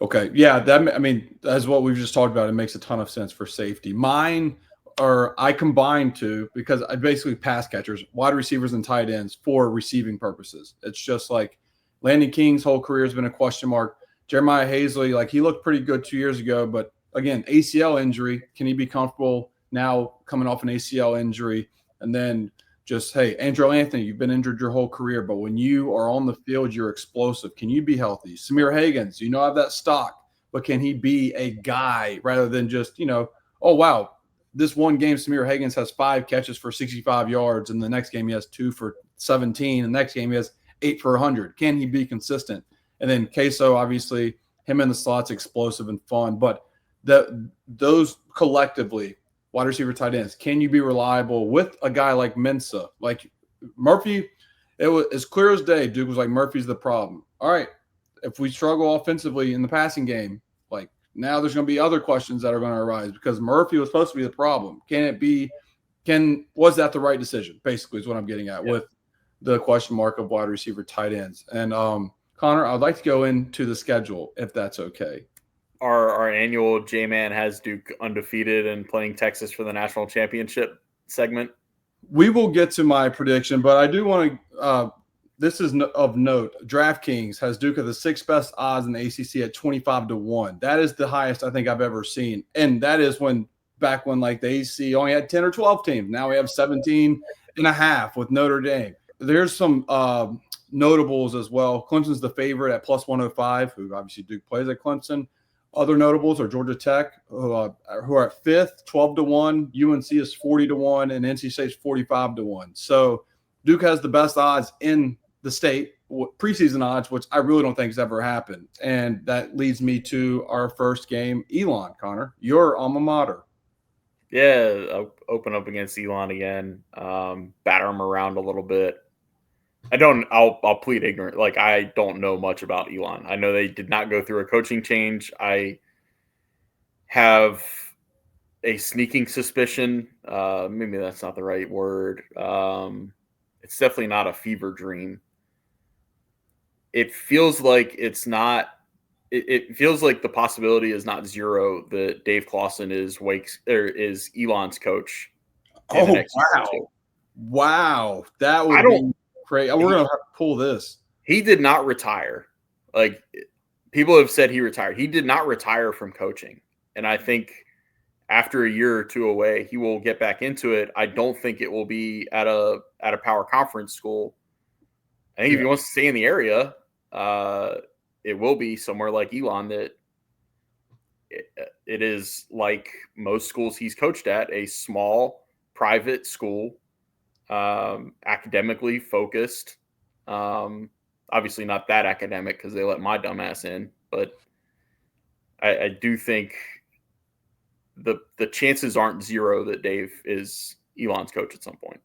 Okay. Yeah. That's what we've just talked about. It makes a ton of sense for safety. Mine are, I combined 2 because I basically pass catchers, wide receivers, and tight ends for receiving purposes. It's just like Landon King's whole career has been a question mark. Jeremiah Hazley, he looked pretty good 2 years ago, but again, ACL injury. Can he be comfortable now coming off an ACL injury? And then just, hey, Andrew Anthony, you've been injured your whole career, but when you are on the field, you're explosive. Can you be healthy? Samir Hagans, have that stock, but can he be a guy rather than just, oh, wow, this one game, Samir Hagans has 5 catches for 65 yards, and the next game he has 2 for 17, and the next game he has 8 for 100. Can he be consistent? And then Queso, obviously, him in the slot's explosive and fun, but those collectively, wide receiver, tight ends, can you be reliable with a guy like Mensah? Like Murphy, it was as clear as day. Duke was like, Murphy's the problem. All right, if we struggle offensively in the passing game, now there's going to be other questions that are going to arise because Murphy was supposed to be the problem. Was that the right decision? Basically is what I'm getting at with the question mark of wide receiver, tight ends. And Connor, I'd like to go into the schedule if that's okay. Our annual J-Man has Duke undefeated and playing Texas for the national championship segment. We will get to my prediction, but I do want to this is of note. DraftKings has Duke at the 6th best odds in the ACC at 25-1. That is the highest I think I've ever seen. And that is back when the ACC only had 10 or 12 teams. Now we have 17 and a half with Notre Dame. There's some notables as well. Clemson's the favorite at plus 105, who obviously Duke plays at Clemson. Other notables are Georgia Tech, who are at 5th, 12-1. UNC is 40-1, and NC State's 45-1. So Duke has the best odds in the state, preseason odds, which I really don't think has ever happened. And that leads me to our first game, Elon, Connor, your alma mater. Yeah, I'll open up against Elon again, batter him around a little bit. I'll plead ignorant. Like, I don't know much about Elon. I know they did not go through a coaching change. I have a sneaking suspicion. Maybe that's not the right word. It's definitely not a fever dream. It feels like it's not. It feels like the possibility is not zero that Dave Clawson is Elon's coach. Oh, wow. Wow. That would be crazy. We're going to have to pull this. He did not retire. Like, people have said he retired. He did not retire from coaching. And I think after a year or two away, he will get back into it. I don't think it will be at a power conference school. I think if he wants to stay in the area, it will be somewhere like Elon that it is like most schools he's coached at, a small private school, academically focused. Obviously not that academic because they let my dumbass in, but I do think the chances aren't zero that Dave is Elon's coach at some point.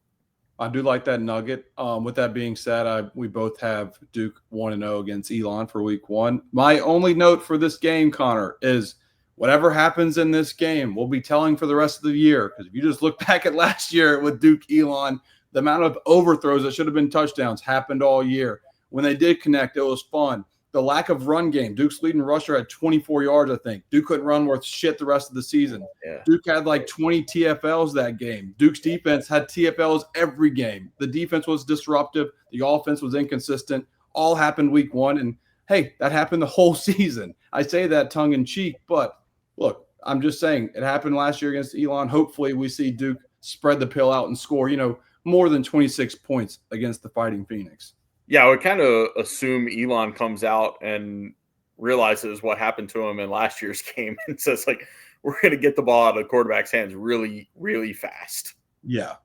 I do like that nugget. With that being said, we both have Duke 1-0 against Elon for week 1. My only note for this game, Connor, is whatever happens in this game, we'll be telling for the rest of the year. Because if you just look back at last year with Duke Elon, the amount of overthrows that should have been touchdowns happened all year. When they did connect, it was fun. The lack of run game. Duke's leading rusher had 24 yards, I think. Duke couldn't run worth shit the rest of the season. Yeah. Duke had like 20 TFLs that game. Duke's defense had TFLs every game. The defense was disruptive. The offense was inconsistent. All happened week 1. And, hey, that happened the whole season. I say that tongue in cheek, but look, I'm just saying it happened last year against Elon. Hopefully we see Duke spread the pill out and score, more than 26 points against the Fighting Phoenix. Yeah, I would kind of assume Elon comes out and realizes what happened to him in last year's game and says, like, we're going to get the ball out of the quarterback's hands really, really fast. Yeah.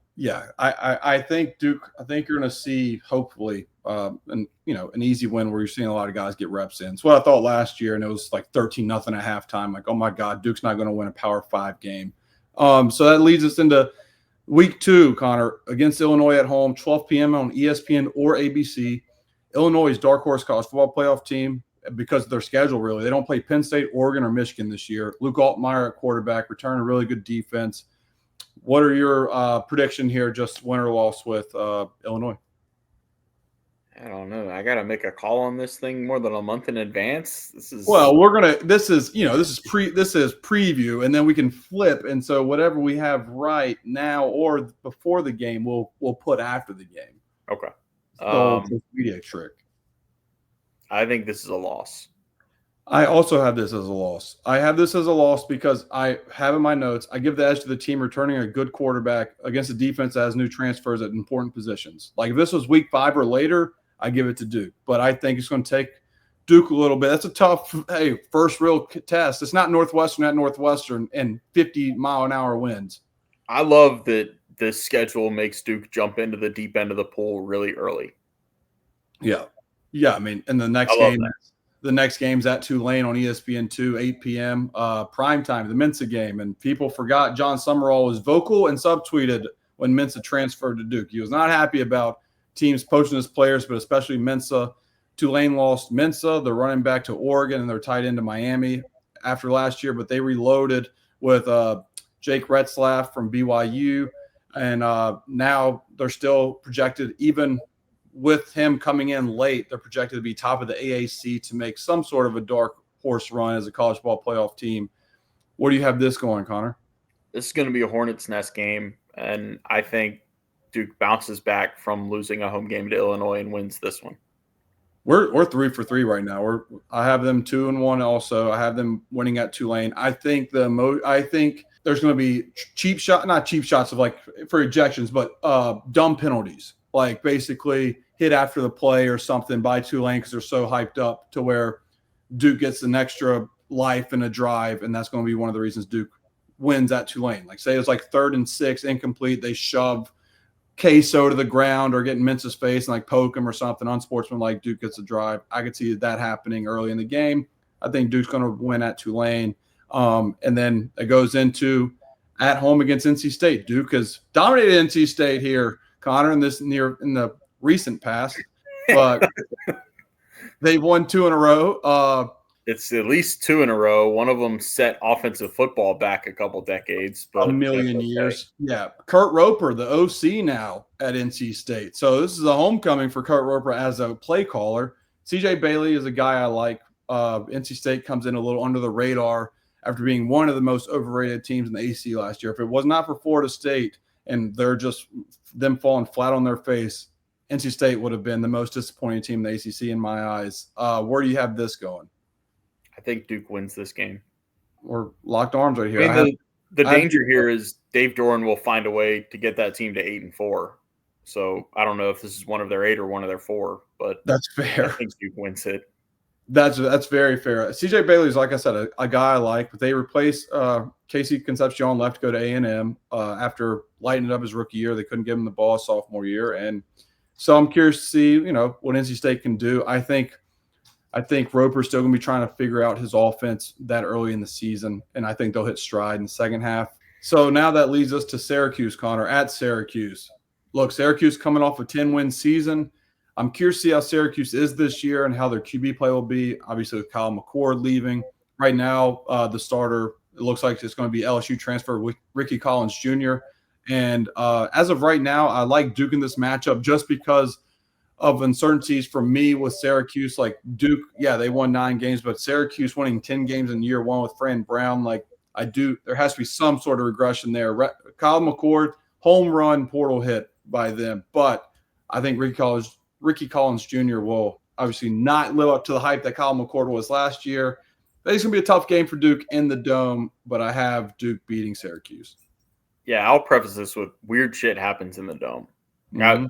I think Duke, you're going to see, hopefully, an easy win where you're seeing a lot of guys get reps in. It's what I thought last year, and it was like 13-0 at halftime. Like, oh, my God, Duke's not going to win a Power 5 game. So that leads us into week 2, Connor, against Illinois at home, 12 p.m. on ESPN or ABC. Illinois is dark horse college football playoff team because of their schedule, really. They don't play Penn State, Oregon, or Michigan this year. Luke Altmaier at quarterback, return a really good defense. What are your prediction here, just win or loss with Illinois? I don't know. I got to make a call on this thing more than a month in advance. This is preview, and then we can flip. And so whatever we have right now or before the game, we'll put after the game. Okay. Media trick. I think this is a loss. I also have this as a loss. I have this as a loss because I have in my notes, I give the edge to the team returning a good quarterback against a defense that has new transfers at important positions. Like if this was week 5 or later, I give it to Duke. But I think it's going to take Duke a little bit. That's a tough, first real test. It's not Northwestern at Northwestern and 50-mile-an-hour winds. I love that this schedule makes Duke jump into the deep end of the pool really early. Yeah. I mean, and the next game's at Tulane on ESPN2, 8 p.m. Primetime, the Mensah game. And people forgot John Summerall was vocal and subtweeted when Mensah transferred to Duke. He was not happy about teams poaching his players, but especially Mensah. Tulane lost Mensah. They're running back to Oregon, and they're tied into Miami after last year, but they reloaded with Jake Retzlaff from BYU. And now they're still projected, even with him coming in late, they're projected to be top of the AAC to make some sort of a dark horse run as a college ball playoff team. Where do you have this going, Connor? This is going to be a hornet's nest game, and I think Duke bounces back from losing a home game to Illinois and wins this one. We're 3 for 3 right now. I have them 2-1 also. I have them winning at Tulane. I think there's going to be not cheap shots of like for ejections, but dumb penalties. Like basically hit after the play or something by Tulane because they're so hyped up to where Duke gets an extra life in a drive, and that's going to be one of the reasons Duke wins at Tulane. Like say it's like 3rd and 6, incomplete. They shove Queso to the ground or get in Mensah's face and like poke him or something. Unsportsmanlike, Duke gets a drive. I could see that happening early in the game. I think Duke's going to win at Tulane. And then it goes into at home against NC State. Duke has dominated NC State here, Connor, in the recent past, but they've won 2 in a row. It's at least 2 in a row. One of them set offensive football back a couple decades, but a million years. Yeah. Kurt Roper, the OC now at NC State. So this is a homecoming for Kurt Roper as a play caller. CJ Bailey is a guy I like. NC State comes in a little under the radar after being one of the most overrated teams in the ACC last year. If it was not for Florida State and they're just them falling flat on their face, NC State would have been the most disappointing team in the ACC in my eyes. Where do you have this going? I think Duke wins this game. We're locked arms right here. I mean, the danger here is Dave Doran will find a way to get that team to 8-4. So I don't know if this is one of their 8 or one of their 4, but that's fair. I think Duke wins it. That's very fair. CJ Bailey's, like I said, a guy I like, but they replaced Casey Concepcion, left to go to A&M after lighting it up his rookie year. They couldn't give him the ball sophomore year, and so I'm curious to see, what NC State can do. I think Roper's still going to be trying to figure out his offense that early in the season, and I think they'll hit stride in the second half. So now that leads us to Syracuse, Connor, at Syracuse. Look, Syracuse coming off a 10-win season. I'm curious to see how Syracuse is this year and how their QB play will be. Obviously, with Kyle McCord leaving. Right now, the starter, it looks like it's going to be LSU transfer with Ricky Collins Jr. And as of right now, I like Duke in this matchup just because of uncertainties for me with Syracuse. Like Duke, yeah, they won 9 games, but Syracuse winning 10 games in year 1 with Fran Brown, there has to be some sort of regression there. Kyle McCord, home run portal hit by them, but I think Ricky Collins Jr. will obviously not live up to the hype that Kyle McCord was last year. It's going to be a tough game for Duke in the Dome, but I have Duke beating Syracuse. Yeah, I'll preface this with weird shit happens in the Dome. Mm-hmm.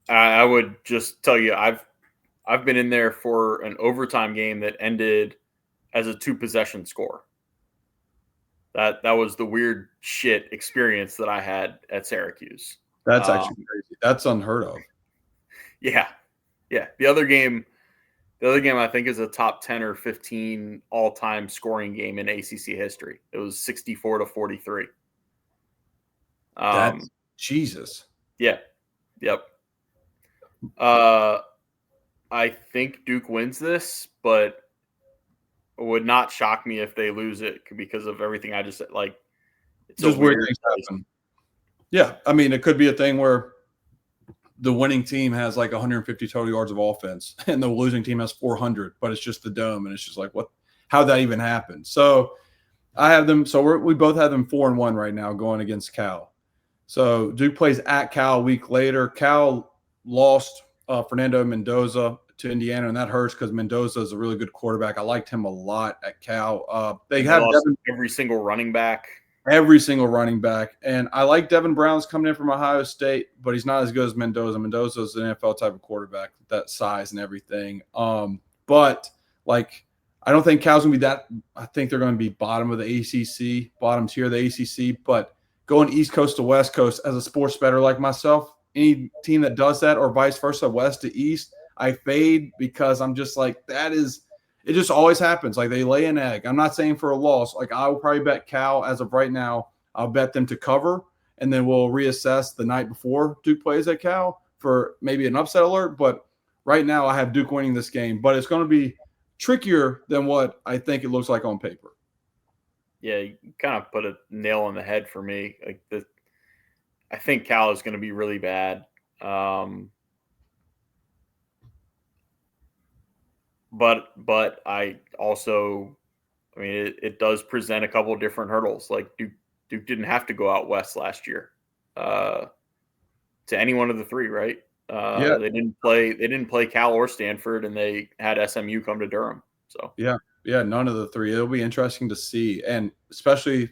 I would just tell you, I've been in there for an overtime game that ended as a 2-possession score. That was the weird shit experience that I had at Syracuse. That's actually crazy. That's unheard of. Yeah. The other game I think is a top 10 or 15 all-time scoring game in ACC history. It was 64-43. That's Jesus. Yeah. Yep. I think Duke wins this, but it would not shock me if they lose it because of everything I just said. Like, it's just weird things happen. Yeah, I mean, it could be a thing where the winning team has like 150 total yards of offense, and the losing team has 400, but it's just the Dome, and it's just like, what? How'd that even happen? So I have them. So we both have them 4-1 right now going against Cal. So Duke plays at Cal a week later. Cal lost Fernando Mendoza to Indiana, and that hurts because Mendoza is a really good quarterback. I liked him a lot at Cal. They have every single running back. Every single running back. And I like Devin Brown's coming in from Ohio State, but he's not as good as Mendoza. Mendoza is an NFL type of quarterback, that size and everything. But I don't think Cal's going to be that. I think they're going to be bottom of the ACC, bottom tier of the ACC. But going East Coast to West Coast as a sports bettor like myself, any team that does that or vice versa, West to East, I fade because I'm just like, it just always happens. Like, they lay an egg. I'm not saying for a loss. Like, I will probably bet Cal as of right now. I'll bet them to cover, and then we'll reassess the night before Duke plays at Cal for maybe an upset alert. But right now, I have Duke winning this game. But it's going to be trickier than what I think it looks like on paper. Yeah, you kind of put a nail on the head for me. I think Cal is going to be really bad. But I also, it does present a couple of different hurdles. Like Duke didn't have to go out west last year to any one of the 3, right? Yeah. They didn't play Cal or Stanford, and they had SMU come to Durham. So yeah, none of the 3. It'll be interesting to see, and especially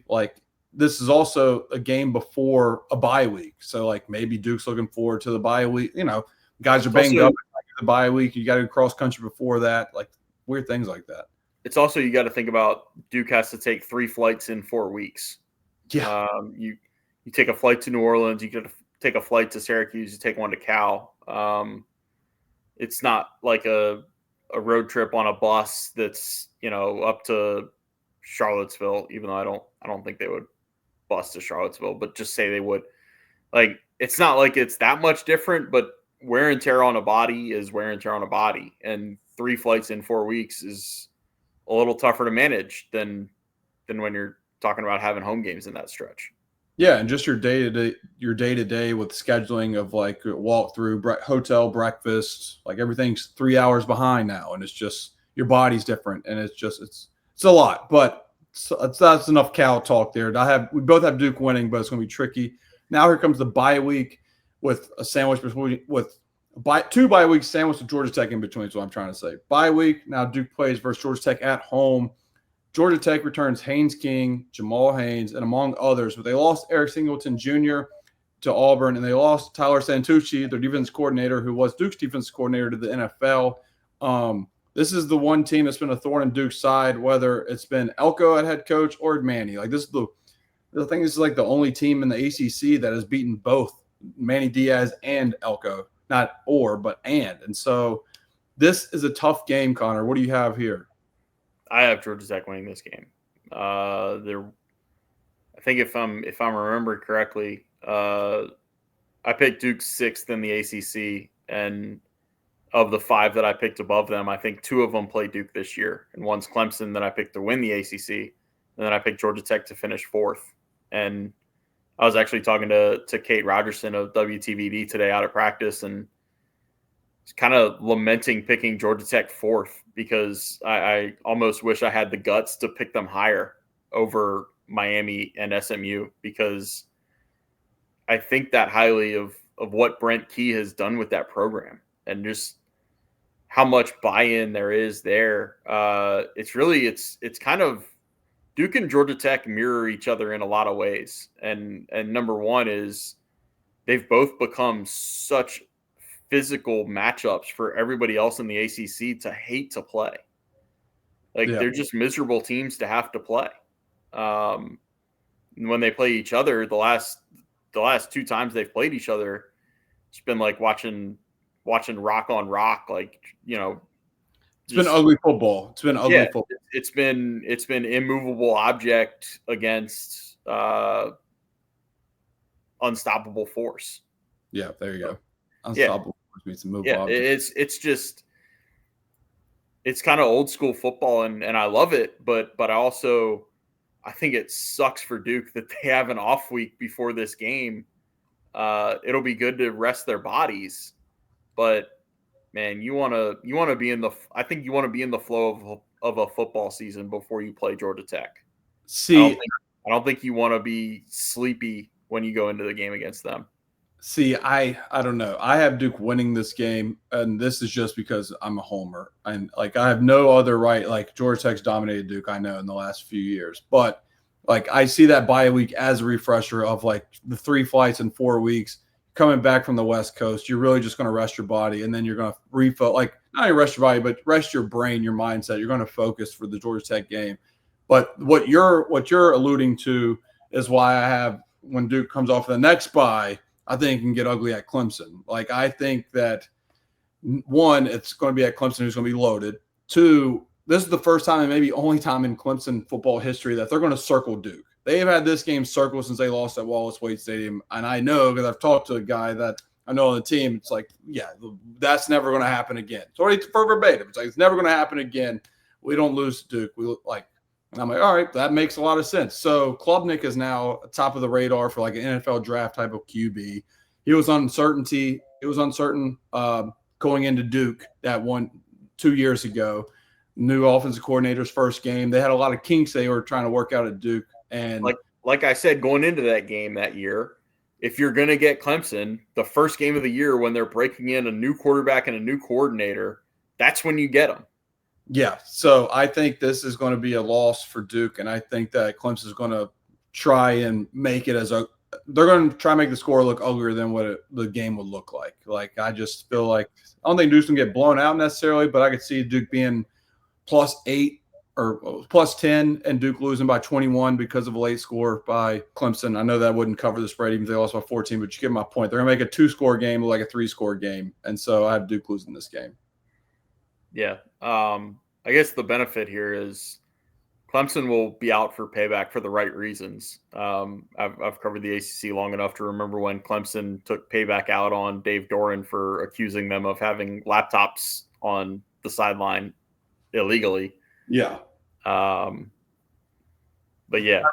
this is also a game before a bye week, so maybe Duke's looking forward to the bye week. Guys are banged up. The bye week, you got to go cross country before that, weird things like that. It's also, you got to think about Duke has to take 3 flights in 4 weeks. Yeah. You take a flight to New Orleans, you got to take a flight to Syracuse, you take one to Cal. It's not like a road trip on a bus that's, up to Charlottesville, even though I don't think they would bus to Charlottesville, but just say they would. It's not like it's that much different, but wear and tear on a body is wear and tear on a body, and 3 flights in 4 weeks is a little tougher to manage than when you're talking about having home games in that stretch. Yeah, and just your day to day with scheduling of like walk through hotel breakfast, like everything's 3 hours behind now, and it's just your body's different, and it's a lot. But that's enough Cal talk there. We both have Duke winning, but it's going to be tricky. Now here comes the bye week with a sandwich two bye weeks sandwiched with Georgia Tech in between. Is what I'm trying to say. Bye week now Duke plays versus Georgia Tech at home. Georgia Tech returns Haynes King, Jamal Haynes, and among others. But they lost Eric Singleton Jr. to Auburn, and they lost Tyler Santucci, their defense coordinator, who was Duke's defense coordinator, to the NFL. This is the one team that's been a thorn in Duke's side, whether it's been Elko at head coach or Manny. Like this is the thing. This is like the only team in the ACC that has beaten both Manny Diaz and Elko, not or, but and. And so this is a tough game, Connor. What do you have here? I have Georgia Tech winning this game. I think if I'm remembering correctly, I picked Duke 6th in the ACC, and of the 5 that I picked above them, I think 2 of them play Duke this year, and one's Clemson that I picked to win the ACC, and then I picked Georgia Tech to finish 4th. And I was actually talking to Kate Rogerson of WTVD today out of practice, and kind of lamenting picking Georgia Tech 4th because I almost wish I had the guts to pick them higher over Miami and SMU, because I think that highly of what Brent Key has done with that program and just how much buy-in there is there. It's kind of Duke and Georgia Tech mirror each other in a lot of ways. And number one is they've both become such physical matchups for everybody else in the ACC to hate to play. They're just miserable teams to have to play. When they play each other, the last 2 times they've played each other, it's been like watching rock on rock. Like, it's been ugly football. It's been ugly football. It's been immovable object against unstoppable force. Yeah, there you go. Unstoppable force means immovable object. It's kind of old school football, and I love it, but I think it sucks for Duke that they have an off week before this game. It'll be good to rest their bodies, but man, you want to be in the flow of a football season before you play Georgia Tech. I don't think you want to be sleepy when you go into the game against them. See, I don't know. I have Duke winning this game, and this is just because I'm a homer. And like I have no other right. Like Georgia Tech's dominated Duke, I know, in the last few years. But like I see that bye week as a refresher of like the 3 flights in 4 weeks coming back from the West Coast. You're really just going to rest your body, and then you're going to like not only rest your body, but rest your brain, your mindset. You're going to focus for the Georgia Tech game. But what you're alluding to is why I have when Duke comes off the next bye, I think it can get ugly at Clemson. Like I think that 1, it's going to be at Clemson, who's going to be loaded. 2, this is the first time and maybe only time in Clemson football history that they're going to circle Duke. They have had this game circled since they lost at Wallace Wade Stadium, and I know because I've talked to a guy that I know on the team. It's like, yeah, that's never going to happen again. It's already for verbatim. It's like it's never going to happen again. We don't lose to Duke. And I'm like, all right, that makes a lot of sense. So Klubnik is now top of the radar for like an NFL draft type of QB. He was uncertain going into Duke that 2 years ago. New offensive coordinator's first game. They had a lot of kinks they were trying to work out at Duke. And like I said, going into that game that year, if you're going to get Clemson, the first game of the year when they're breaking in a new quarterback and a new coordinator, that's when you get them. Yeah, so I think this is going to be a loss for Duke, and I think that Clemson is going to try and make it they're going to try and make the score look uglier than what the game would look like. Like I just feel like I don't think Duke's going to get blown out necessarily, but I could see Duke being +8 or +10 and Duke losing by 21 because of a late score by Clemson. I know that wouldn't cover the spread even if they lost by 14, but you get my point. They're going to make a 2-score game look like a 3-score game, and so I have Duke losing this game. Yeah. I guess the benefit here is Clemson will be out for payback for the right reasons. I've covered the ACC long enough to remember when Clemson took payback out on Dave Doran for accusing them of having laptops on the sideline illegally. Yeah. But yeah,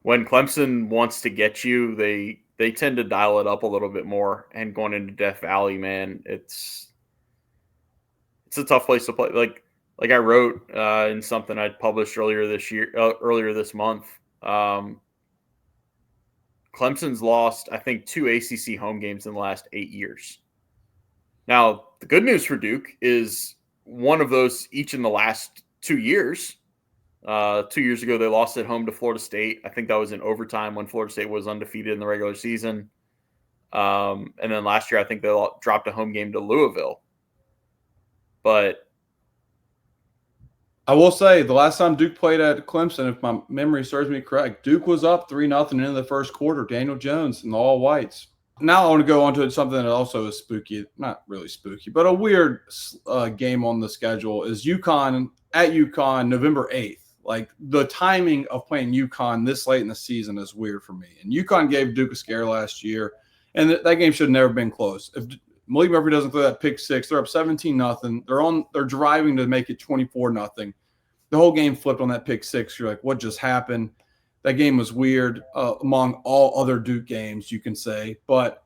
when Clemson wants to get you, they tend to dial it up a little bit more. And going into Death Valley, man, it's a tough place to play. Like I wrote in something I'd published earlier this month. Clemson's lost, I think, 2 ACC home games in the last 8 years. Now, the good news for Duke is one of those each in the last 2 years. 2 years ago, they lost at home to Florida State. I think that was in overtime when Florida State was undefeated in the regular season. And then last year, I think they dropped a home game to Louisville. But I will say the last time Duke played at Clemson, if my memory serves me correct, Duke was up 3-0 into the first quarter. Daniel Jones and the All Whites. Now I want to go on to something that also is spooky, not really spooky, but a weird game on the schedule is UConn at UConn November 8th. Like the timing of playing UConn this late in the season is weird for me. And UConn gave Duke a scare last year, and that game should have never been close. If Malik Murphy doesn't throw that pick six, they're up 17-0. They're driving to make it 24-0. The whole game flipped on that pick six. You're like, what just happened? That game was weird among all other Duke games, you can say. But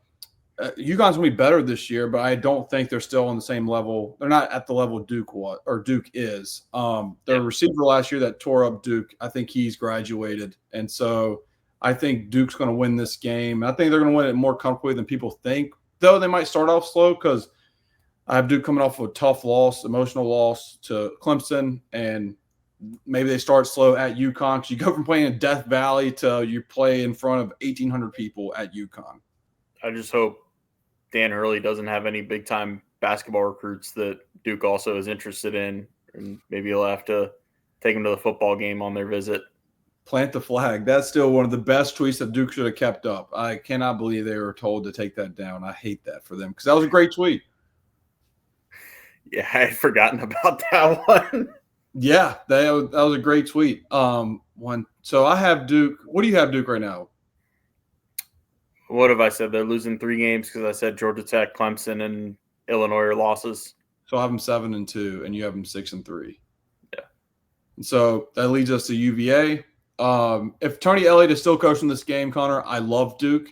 UConn's going to be better this year, but I don't think they're still on the same level. They're not at the level Duke is. Their receiver last year that tore up Duke, I think he's graduated. And so I think Duke's going to win this game. I think they're going to win it more comfortably than people think, though they might start off slow because I have Duke coming off of a tough loss, emotional loss to Clemson, and maybe they start slow at UConn because you go from playing in Death Valley to you play in front of 1,800 people at UConn. I just hope Dan Hurley doesn't have any big-time basketball recruits that Duke also is interested in, and maybe he'll have to take them to the football game on their visit. Plant the flag. That's still one of the best tweets that Duke should have kept up. I cannot believe they were told to take that down. I hate that for them because that was a great tweet. Yeah, I had forgotten about that one. Yeah, that was a great tweet. So I have Duke. What do you have Duke right now? What have I said? They're losing 3 games because I said Georgia Tech, Clemson, and Illinois are losses. So I have them 7-2, and you have them 6-3. Yeah. And so that leads us to UVA. If Tony Elliott is still coaching this game, Connor, I love Duke.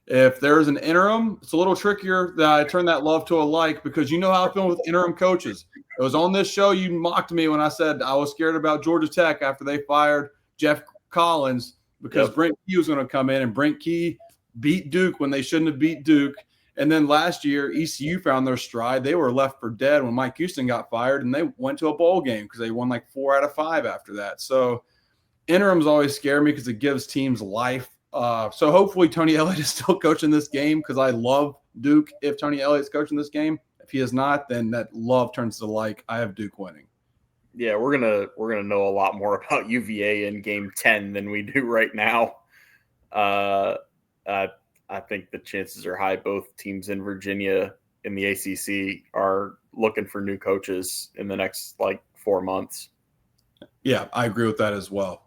If there's an interim, it's a little trickier that I turn that love to a like because you know how I feel with interim coaches. It was on this show you mocked me when I said I was scared about Georgia Tech after they fired Jeff Collins because Brent Key was going to come in, and Brent Key beat Duke when they shouldn't have beat Duke. And then last year, ECU found their stride. They were left for dead when Mike Houston got fired, and they went to a bowl game because they won like 4 out of 5 after that. So interims always scare me because it gives teams life. So hopefully Tony Elliott is still coaching this game because I love Duke if Tony Elliott's coaching this game. If he is not, then that love turns to like. I have Duke winning. Yeah, we're gonna know a lot more about UVA in Game 10 than we do right now. I think the chances are high both teams in Virginia in the ACC are looking for new coaches in the next 4 months. Yeah, I agree with that as well.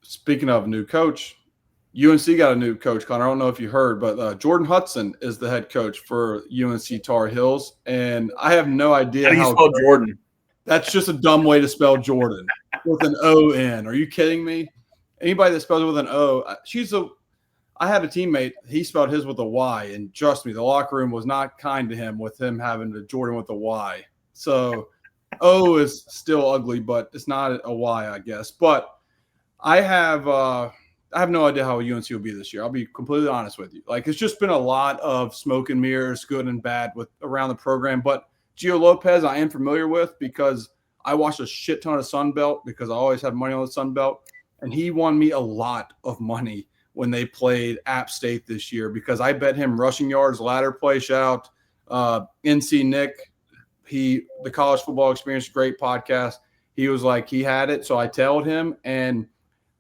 Speaking of new coach, UNC got a new coach, Connor. I don't know if you heard, but Jordan Hudson is the head coach for UNC Tar Heels, and I have no idea how do you spell Jordan. That's just a dumb way to spell Jordan with an O-N. Are you kidding me? Anybody that spells it with an O, I had a teammate, he spelled his with a Y, and trust me, the locker room was not kind to him with him having a Jordan with a Y. So O is still ugly, but it's not a Y, I guess. But I have no idea how UNC will be this year. I'll be completely honest with you. It's just been a lot of smoke and mirrors, good and bad, around the program. But Gio Lopez, I am familiar with because I watched a shit ton of Sun Belt because I always have money on the Sun Belt, and he won me a lot of money when they played App State this year because I bet him rushing yards, ladder play, shout. NC Nick, the College Football Experience, great podcast. He was like, he had it, so I tailed him, and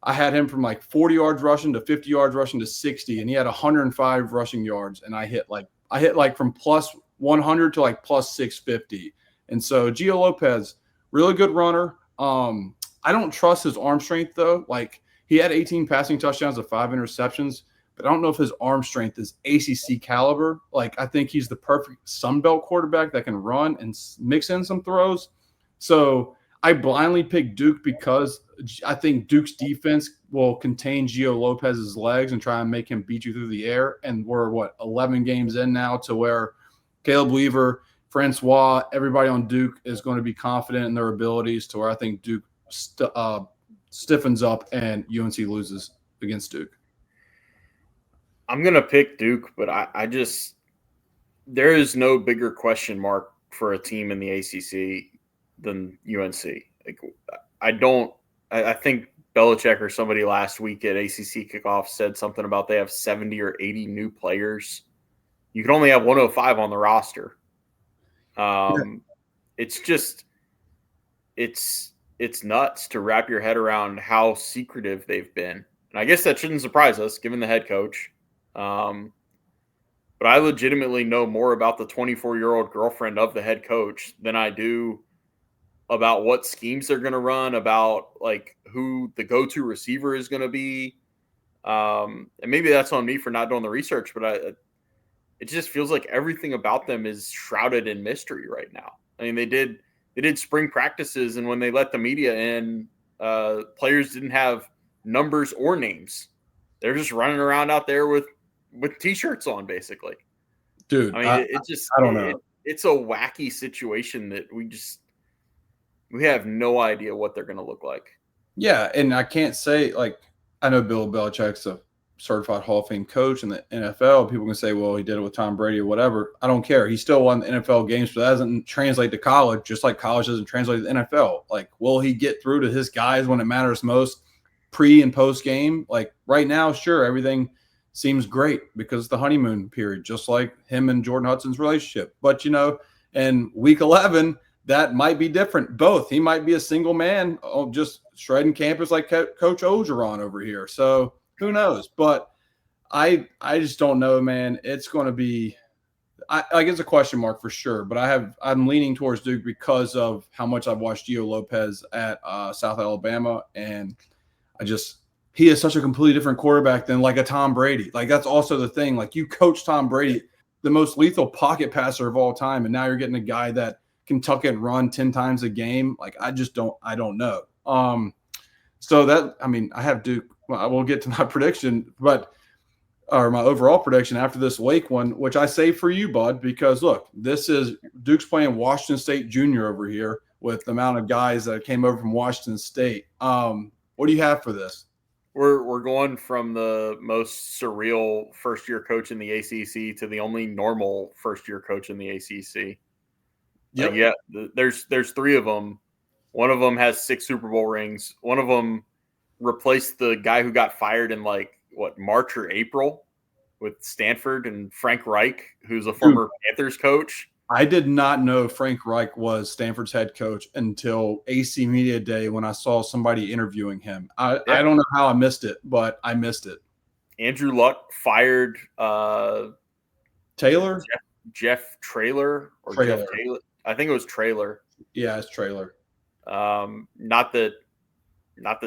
I had him from 40 yards rushing to 50 yards rushing to 60, and he had 105 rushing yards, and I hit from plus 100 to plus 650. And so Gio Lopez, really good runner. I don't trust his arm strength though. Like he had 18 passing touchdowns and 5 interceptions, but I don't know if his arm strength is ACC caliber. Like I think he's the perfect Sun Belt quarterback that can run and mix in some throws. So I blindly picked Duke because I think Duke's defense will contain Gio Lopez's legs and try and make him beat you through the air. And we're 11 games in now to where Caleb Weaver, Francois, everybody on Duke is going to be confident in their abilities to where I think Duke stiffens up and UNC loses against Duke. I'm going to pick Duke, but I just – there is no bigger question mark for a team in the ACC than UNC. Like I think Belichick or somebody last week at ACC kickoff said something about they have 70 or 80 new players. You can only have 105 on the roster. It's just it's nuts to wrap your head around how secretive they've been. And I guess that shouldn't surprise us given the head coach. But I legitimately know more about the 24-year-old girlfriend of the head coach than I do about what schemes they're going to run, about like who the go-to receiver is going to be. And maybe that's on me for not doing the research, but it just feels like everything about them is shrouded in mystery right now. I mean, they did spring practices, and when they let the media in, players didn't have numbers or names. They're just running around out there with T-shirts on, basically. Dude, I mean, I don't know. It's a wacky situation that we have no idea what they're going to look like. Yeah, and I can't say, like, I know Bill Belichick's a certified Hall of Fame coach in the NFL. People can say, well, he did it with Tom Brady or whatever. I don't care. He still won the NFL games, but that doesn't translate to college, just like college doesn't translate to the NFL. Like, will he get through to his guys when it matters most, pre and post game? Like, right now, sure, everything seems great because it's the honeymoon period, just like him and Jordan Hudson's relationship. But, in week 11, that might be different. Both. He might be a single man just shredding campus like Coach Ogeron over here. So who knows? But I just don't know, man. It's going to be it's a question mark for sure. But I'm leaning towards Duke because of how much I've watched Gio Lopez at South Alabama, and he is such a completely different quarterback than like a Tom Brady. Like that's also the thing. Like you coach Tom Brady, the most lethal pocket passer of all time, and now you're getting a guy that can tuck and run 10 times a game. Like I don't know. So that, I mean, I have Duke. I will get to my prediction, or my overall prediction after this Wake one, which I say for you, bud, because look, this is Duke's playing Washington State Junior over here with the amount of guys that came over from Washington State. What do you have for this? We're going from the most surreal first-year coach in the ACC to the only normal first-year coach in the ACC. Yep. There's three of them. One of them has 6 Super Bowl rings. One of them replaced the guy who got fired in March or April with Stanford, and Frank Reich, who's a former Panthers coach. I did not know Frank Reich was Stanford's head coach until AC Media Day when I saw somebody interviewing him. I don't know how I missed it, but I missed it. Andrew Luck fired Taylor? Jeff Traylor or Traylor. Jeff Taylor. I think it was Traylor. Yeah, it's Traylor. Not that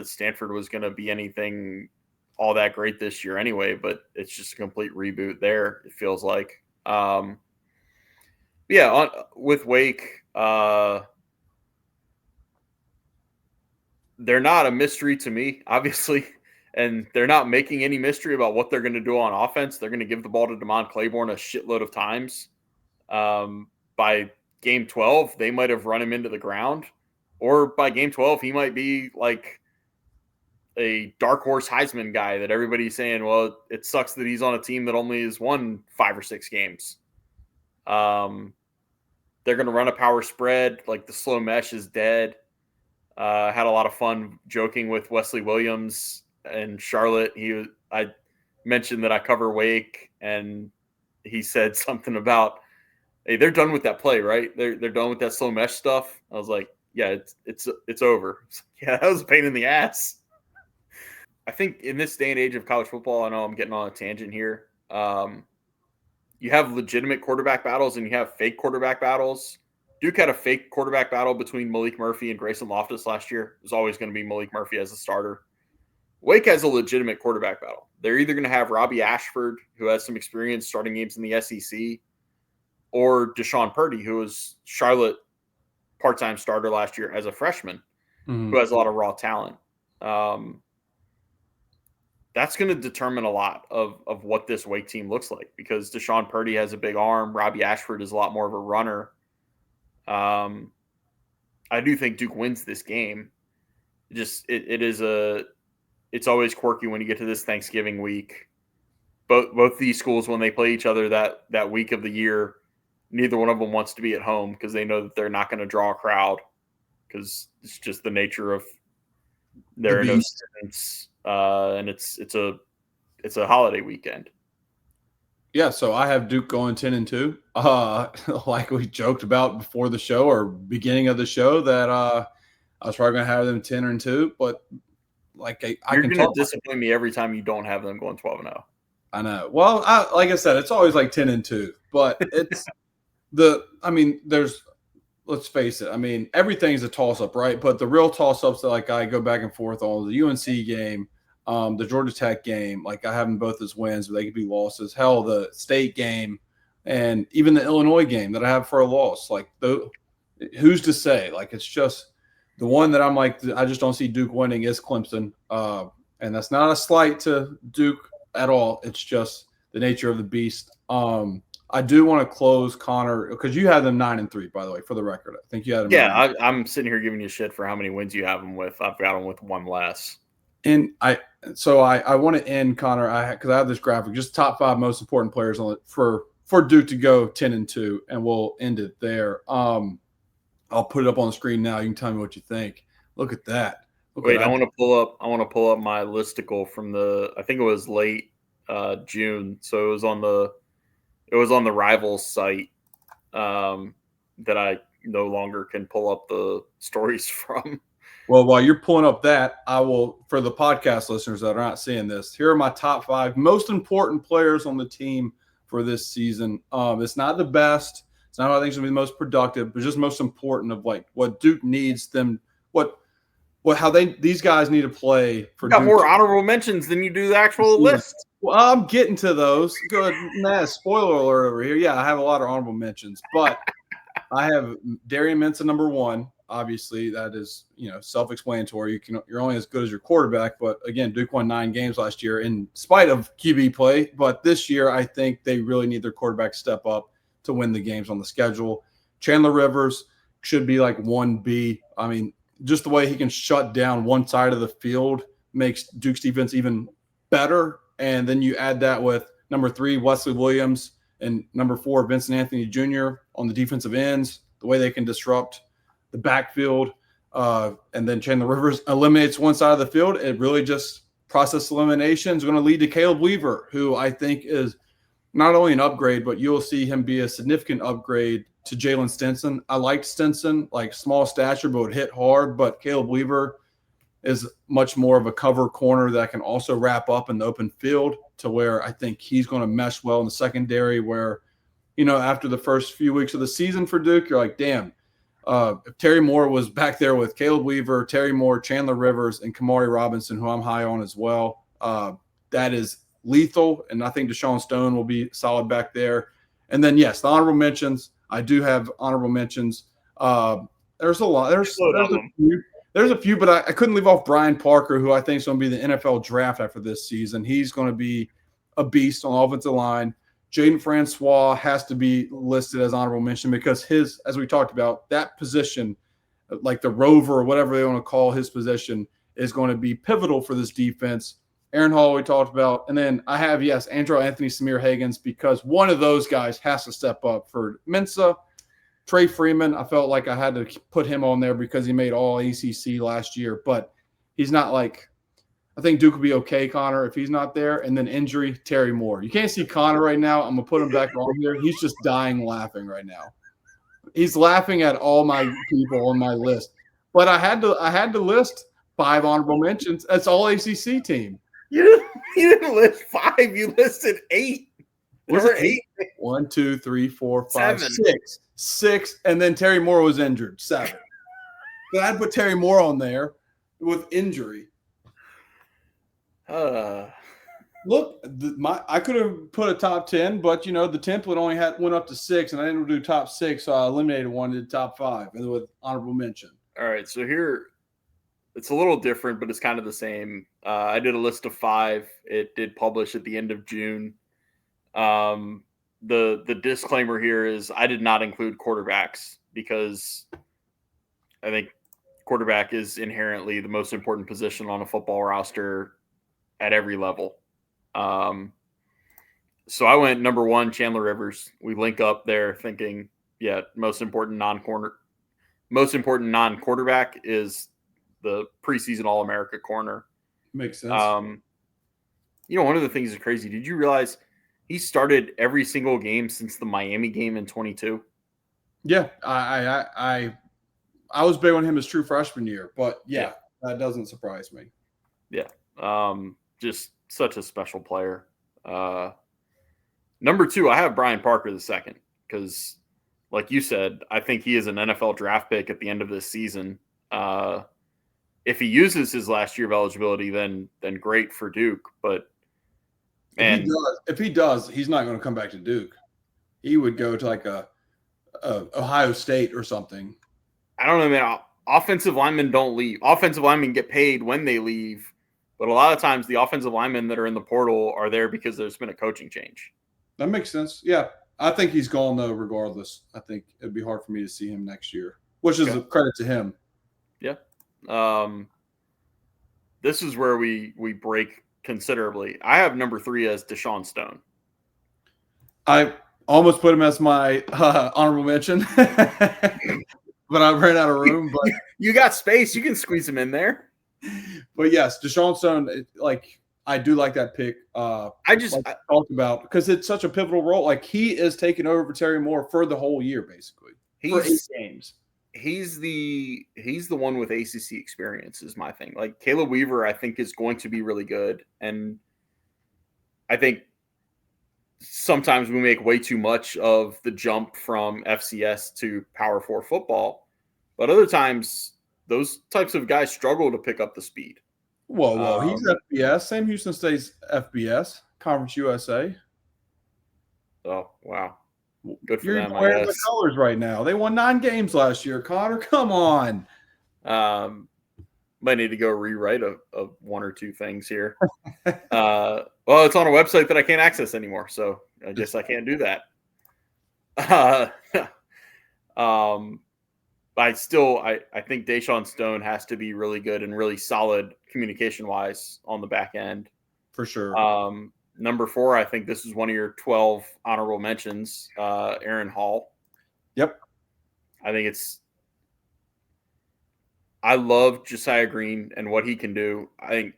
Stanford was going to be anything all that great this year anyway, but it's just a complete reboot there, it feels like. With Wake, they're not a mystery to me, obviously, and they're not making any mystery about what they're going to do on offense. They're going to give the ball to DeMond Claiborne a shitload of times. By game 12, they might have run him into the ground, or by game 12, he might be like a dark horse Heisman guy that everybody's saying, well, it sucks that he's on a team that only has won 5 or 6 games. They're going to run a power spread. Like the slow mesh is dead. Had a lot of fun joking with Wesley Williams and Charlotte. I mentioned that I cover Wake, and he said something about, hey, they're done with that play, right? They're done with that slow mesh stuff. I was like, yeah, it's over. Yeah, that was a pain in the ass. I think in this day and age of college football, I know I'm getting on a tangent here. You have legitimate quarterback battles and you have fake quarterback battles. Duke had a fake quarterback battle between Malik Murphy and Grayson Loftus last year. It was always going to be Malik Murphy as a starter. Wake has a legitimate quarterback battle. They're either going to have Robbie Ashford, who has some experience starting games in the SEC, or Deshaun Purdy, who was Charlotte part-time starter last year as a freshman, who has a lot of raw talent. That's going to determine a lot of what this Wake team looks like, because Deshaun Purdy has a big arm. Robbie Ashford is a lot more of a runner. I do think Duke wins this game. It's always quirky when you get to this Thanksgiving week. Both these schools, when they play each other that week of the year, neither one of them wants to be at home because they know that they're not going to draw a crowd, because it's just the nature of there are no students, and it's a holiday weekend. Yeah, so I have Duke going 10-2. Like we joked about before the show or beginning of the show, that I was probably going to have them 10-2, but like You're going to disappoint me every time you don't have them going 12-0. I know. Well, like I said, it's always like 10-2, but it's let's face it. I mean, everything's a toss-up, right? But the real toss-ups that like I go back and forth on, the UNC game, the Georgia Tech game, like I have them both as wins, but they could be losses. Hell, the State game and even the Illinois game that I have for a loss. Like, who's to say? Like, it's just the one that I'm like, I just don't see Duke winning is Clemson. And that's not a slight to Duke at all. It's just the nature of the beast. I do want to close, Connor, because you had them 9-3, by the way, for the record. I think you had them. Yeah, I'm sitting here giving you shit for how many wins you have them with. I've got them with one less. And I want to end, Connor, because I have this graphic, just top 5 most important players on it for Duke to go 10-2, and we'll end it there. I'll put it up on the screen now. You can tell me what you think. Look at that. I want to pull up my listicle from I think it was late June. So it was on the Rivals site that I no longer can pull up the stories from. Well, while you're pulling up that, I will, for the podcast listeners that are not seeing this, here are my top 5 most important players on the team for this season. It's not the best. It's not what I think is going to be the most productive, but just most important of like what Duke needs them, these guys need to play for Duke. Got Duke. more honorable mentions than you do the actual list. Well, I'm getting to those. Good. Nah, spoiler alert over here. Yeah, I have a lot of honorable mentions, but I have Darian Mensah number 1. Obviously, that is, self-explanatory. You're only as good as your quarterback. But again, Duke won 9 games last year in spite of QB play. But this year, I think they really need their quarterback to step up to win the games on the schedule. Chandler Rivers should be like 1B. I mean, just the way he can shut down one side of the field makes Duke's defense even better. And then you add that with number 3, Wesley Williams, and number 4, Vincent Anthony Jr. on the defensive ends, the way they can disrupt the backfield. And then Chandler Rivers eliminates one side of the field. It really just process elimination is going to lead to Caleb Weaver, who I think is not only an upgrade, but you'll see him be a significant upgrade to Jalen Stinson. I liked Stinson, like small stature, but would hit hard. But Caleb Weaver is much more of a cover corner that can also wrap up in the open field, to where I think he's going to mesh well in the secondary, where, after the first few weeks of the season for Duke, you're like, damn, if Terry Moore was back there with Caleb Weaver, Terry Moore, Chandler Rivers, and Kamari Robinson, who I'm high on as well, that is lethal. And I think Deshaun Stone will be solid back there. And then, yes, the honorable mentions. I do have honorable mentions. There's a lot. There's a few, but I couldn't leave off Brian Parker, who I think is going to be the NFL draft after this season. He's going to be a beast on the offensive line. Jaden Francois has to be listed as honorable mention because his, as we talked about, that position, like the rover or whatever they want to call his position, is going to be pivotal for this defense. Aaron Hall, we talked about. And then I have, yes, Andrew Anthony Samir Higgins, because one of those guys has to step up. For Mensah, Trey Freeman, I felt like I had to put him on there because he made all ACC last year. But he's not like – I think Duke would be okay, Connor, if he's not there. And then injury, Terry Moore. You can't see Connor right now. I'm going to put him back on here. He's just dying laughing right now. He's laughing at all my people on my list. But I had to list 5 honorable mentions. That's all ACC team. You didn't list 5. You listed 8. Was it 8? 1, 2, 3, 4, 5, 7. 6. 6, and then Terry Moore was injured. 7. But I'd put Terry Moore on there with injury. Look, I could have put a top 10, but the template only went up to 6, and I didn't do top 6, so I eliminated one to top 5, and with honorable mention. All right, so here it's a little different, but it's kind of the same. I did a list of 5. It did publish at the end of June. The disclaimer here is I did not include quarterbacks because I think quarterback is inherently the most important position on a football roster at every level. So I went number 1, Chandler Rivers. We link up there thinking, most important non-quarterback is the preseason All-America corner. Makes sense. One of the things is crazy. Did you realize he started every single game since the Miami game in 22? Yeah, I was big on him his true freshman year, but that doesn't surprise me. Yeah, just such a special player. Number 2, I have Brian Parker II because, like you said, I think he is an NFL draft pick at the end of this season. If he uses his last year of eligibility, then great for Duke. But if he does, he's not going to come back to Duke. He would go to like a Ohio State or something. I don't know, man. Offensive linemen don't leave. Offensive linemen get paid when they leave, but a lot of times the offensive linemen that are in the portal are there because there's been a coaching change. That makes sense. Yeah, I think he's gone though. Regardless, I think it'd be hard for me to see him next year, which is a credit to him. Yeah. This is where we break considerably. I have number 3 as Deshaun Stone. I almost put him as my honorable mention, but I ran out of room. But you got space; you can squeeze him in there. But yes, Deshaun Stone, I do like that pick. I talked about because it's such a pivotal role. Like he is taking over for Terry Moore for the whole year, basically. For 8 games. He's the one with ACC experience is my thing. Like Caleb Weaver, I think is going to be really good, and I think sometimes we make way too much of the jump from FCS to Power 4 football, but other times those types of guys struggle to pick up the speed. Whoa! He's FBS. Same Houston State's FBS, Conference USA. Oh wow! Good for You're them. wearing the colors right now. They won 9 games last year. Connor, come on. Might need to go rewrite a 1 or 2 things here. Well, it's on a website that I can't access anymore, so I guess I can't do that. I think Deshaun Stone has to be really good and really solid communication-wise on the back end. For sure. Number 4, I think this is one of your 12 honorable mentions, Aaron Hall. Yep. I love Josiah Green and what he can do. I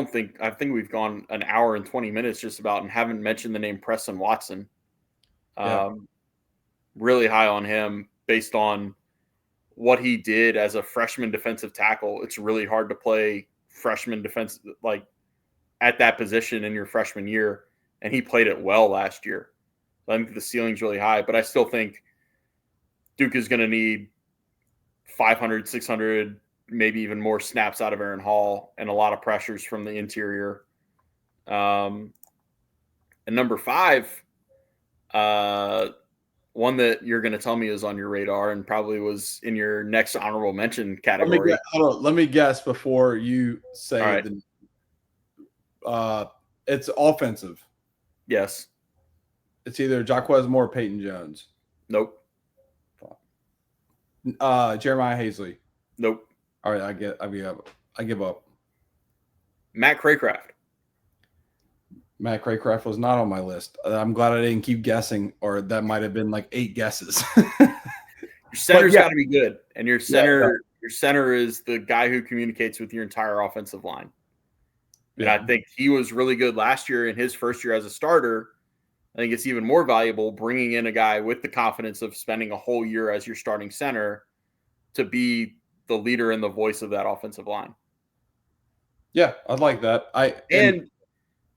think we've gone an hour and 20 minutes just about and haven't mentioned the name Preston Watson. Really high on him based on what he did as a freshman defensive tackle. It's really hard to play freshman defense like at that position in your freshman year, and he played it well last year. I think the ceiling's really high, but I still think Duke is going to need 500, 600, maybe even more snaps out of Aaron Hall and a lot of pressures from the interior. And number 5, one that you're going to tell me is on your radar and probably was in your next honorable mention category. Let me guess before you say right. It's offensive. Yes. It's either Jaquez Moore or Peyton Jones. Nope. Jeremiah Hazley. Nope. All right, I give up. Matt Craycraft. Matt Craycraft was not on my list. I'm glad I didn't keep guessing, or that might have been like 8 guesses. Your center's got to be good, and your center is the guy who communicates with your entire offensive line. And I think he was really good last year in his first year as a starter. I think it's even more valuable bringing in a guy with the confidence of spending a whole year as your starting center to be the leader and the voice of that offensive line. Yeah, I'd like that. And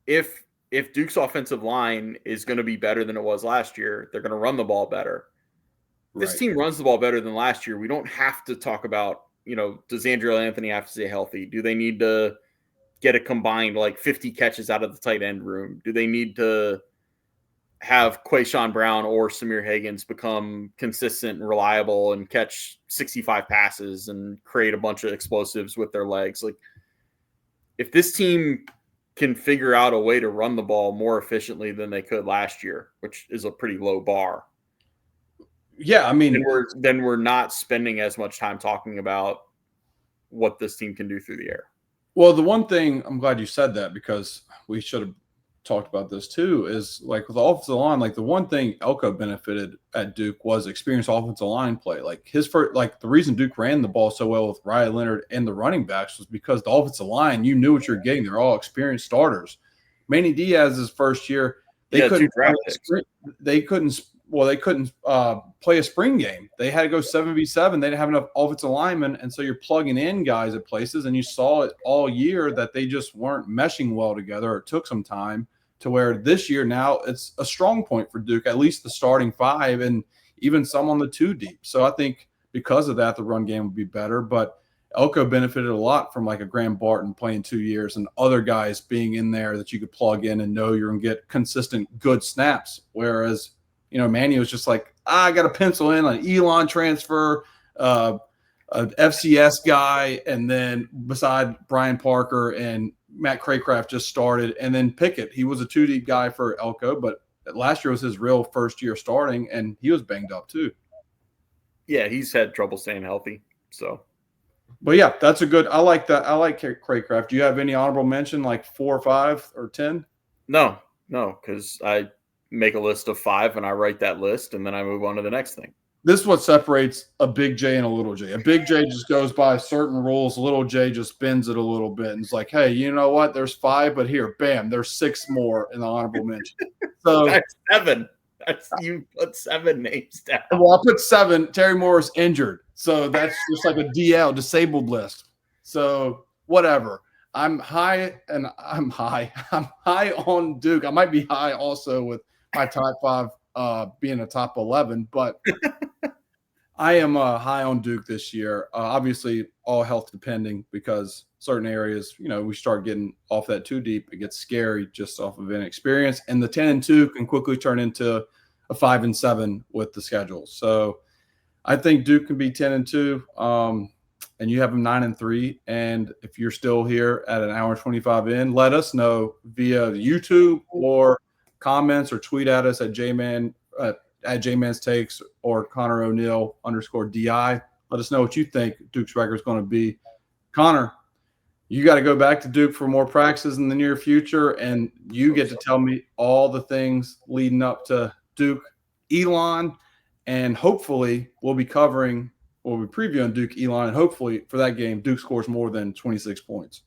if if Duke's offensive line is going to be better than it was last year, they're going to run the ball better. This team runs the ball better than last year. We don't have to talk about, does Andrew Anthony have to stay healthy? Do they need to get a combined 50 catches out of the tight end room? Do they need to have Quayshawn Brown or Samir Higgins become consistent and reliable and catch 65 passes and create a bunch of explosives with their legs? If this team can figure out a way to run the ball more efficiently than they could last year, which is a pretty low bar. Yeah, I mean, then we're not spending as much time talking about what this team can do through the air. Well, the one thing, I'm glad you said that, because we should have talked about this too, is with the offensive line, the one thing Elko benefited at Duke was experienced offensive line play. His first, the reason Duke ran the ball so well with Riley Leonard and the running backs was because the offensive line, you knew what you're getting. They're all experienced starters. Manny Diaz's first year, they couldn't play a spring game. They had to go 7v7. They didn't have enough offensive linemen, and so you're plugging in guys at places, and you saw it all year that they just weren't meshing well together. It took some time, to where this year now it's a strong point for Duke, at least the starting five and even some on the two deep. So I think because of that, the run game would be better. But Elko benefited a lot from a Graham Barton playing 2 years and other guys being in there that you could plug in and know you're going to get consistent good snaps. Whereas, Manny was just I got to pencil in an Elon transfer, an FCS guy, and then beside Brian Parker and Matt Craycraft just started, and then Pickett. He was a 2-deep guy for Elko, but last year was his real first year starting, and he was banged up too. Yeah, he's had trouble staying healthy. So, but yeah, that's a good. I like that. I like Craycraft. Do you have any honorable mention, 4 or 5 or 10? No, because I make a list of 5 and I write that list, and then I move on to the next thing. This is what separates a big J and a little J. A big J just goes by certain rules. Little J just bends it a little bit and it's hey, you know what? There's 5, but here, bam, there's 6 more in the honorable mention. So that's 7. You put 7 names down. Well, I put 7. Terry Moore is injured, so that's just a DL, disabled list. So whatever. I'm high on Duke. I might be high also with my top 5 being a top 11, but I am high on Duke this year. Obviously, all health depending, because certain areas, we start getting off that too deep. It gets scary just off of inexperience. And the 10-2 can quickly turn into a 5-7 with the schedule. So I think Duke can be 10-2, and you have them 9-3. And if you're still here at an hour and 25 in, let us know via YouTube or comments, or tweet at us at J-Man's Takes or Connor O'Neill _DI. Let us know what you think Duke's record is going to be. Connor, you got to go back to Duke for more practices in the near future, and you get to tell me all the things leading up to Duke Elon, and hopefully we'll be previewing Duke Elon, and hopefully for that game Duke scores more than 26 points.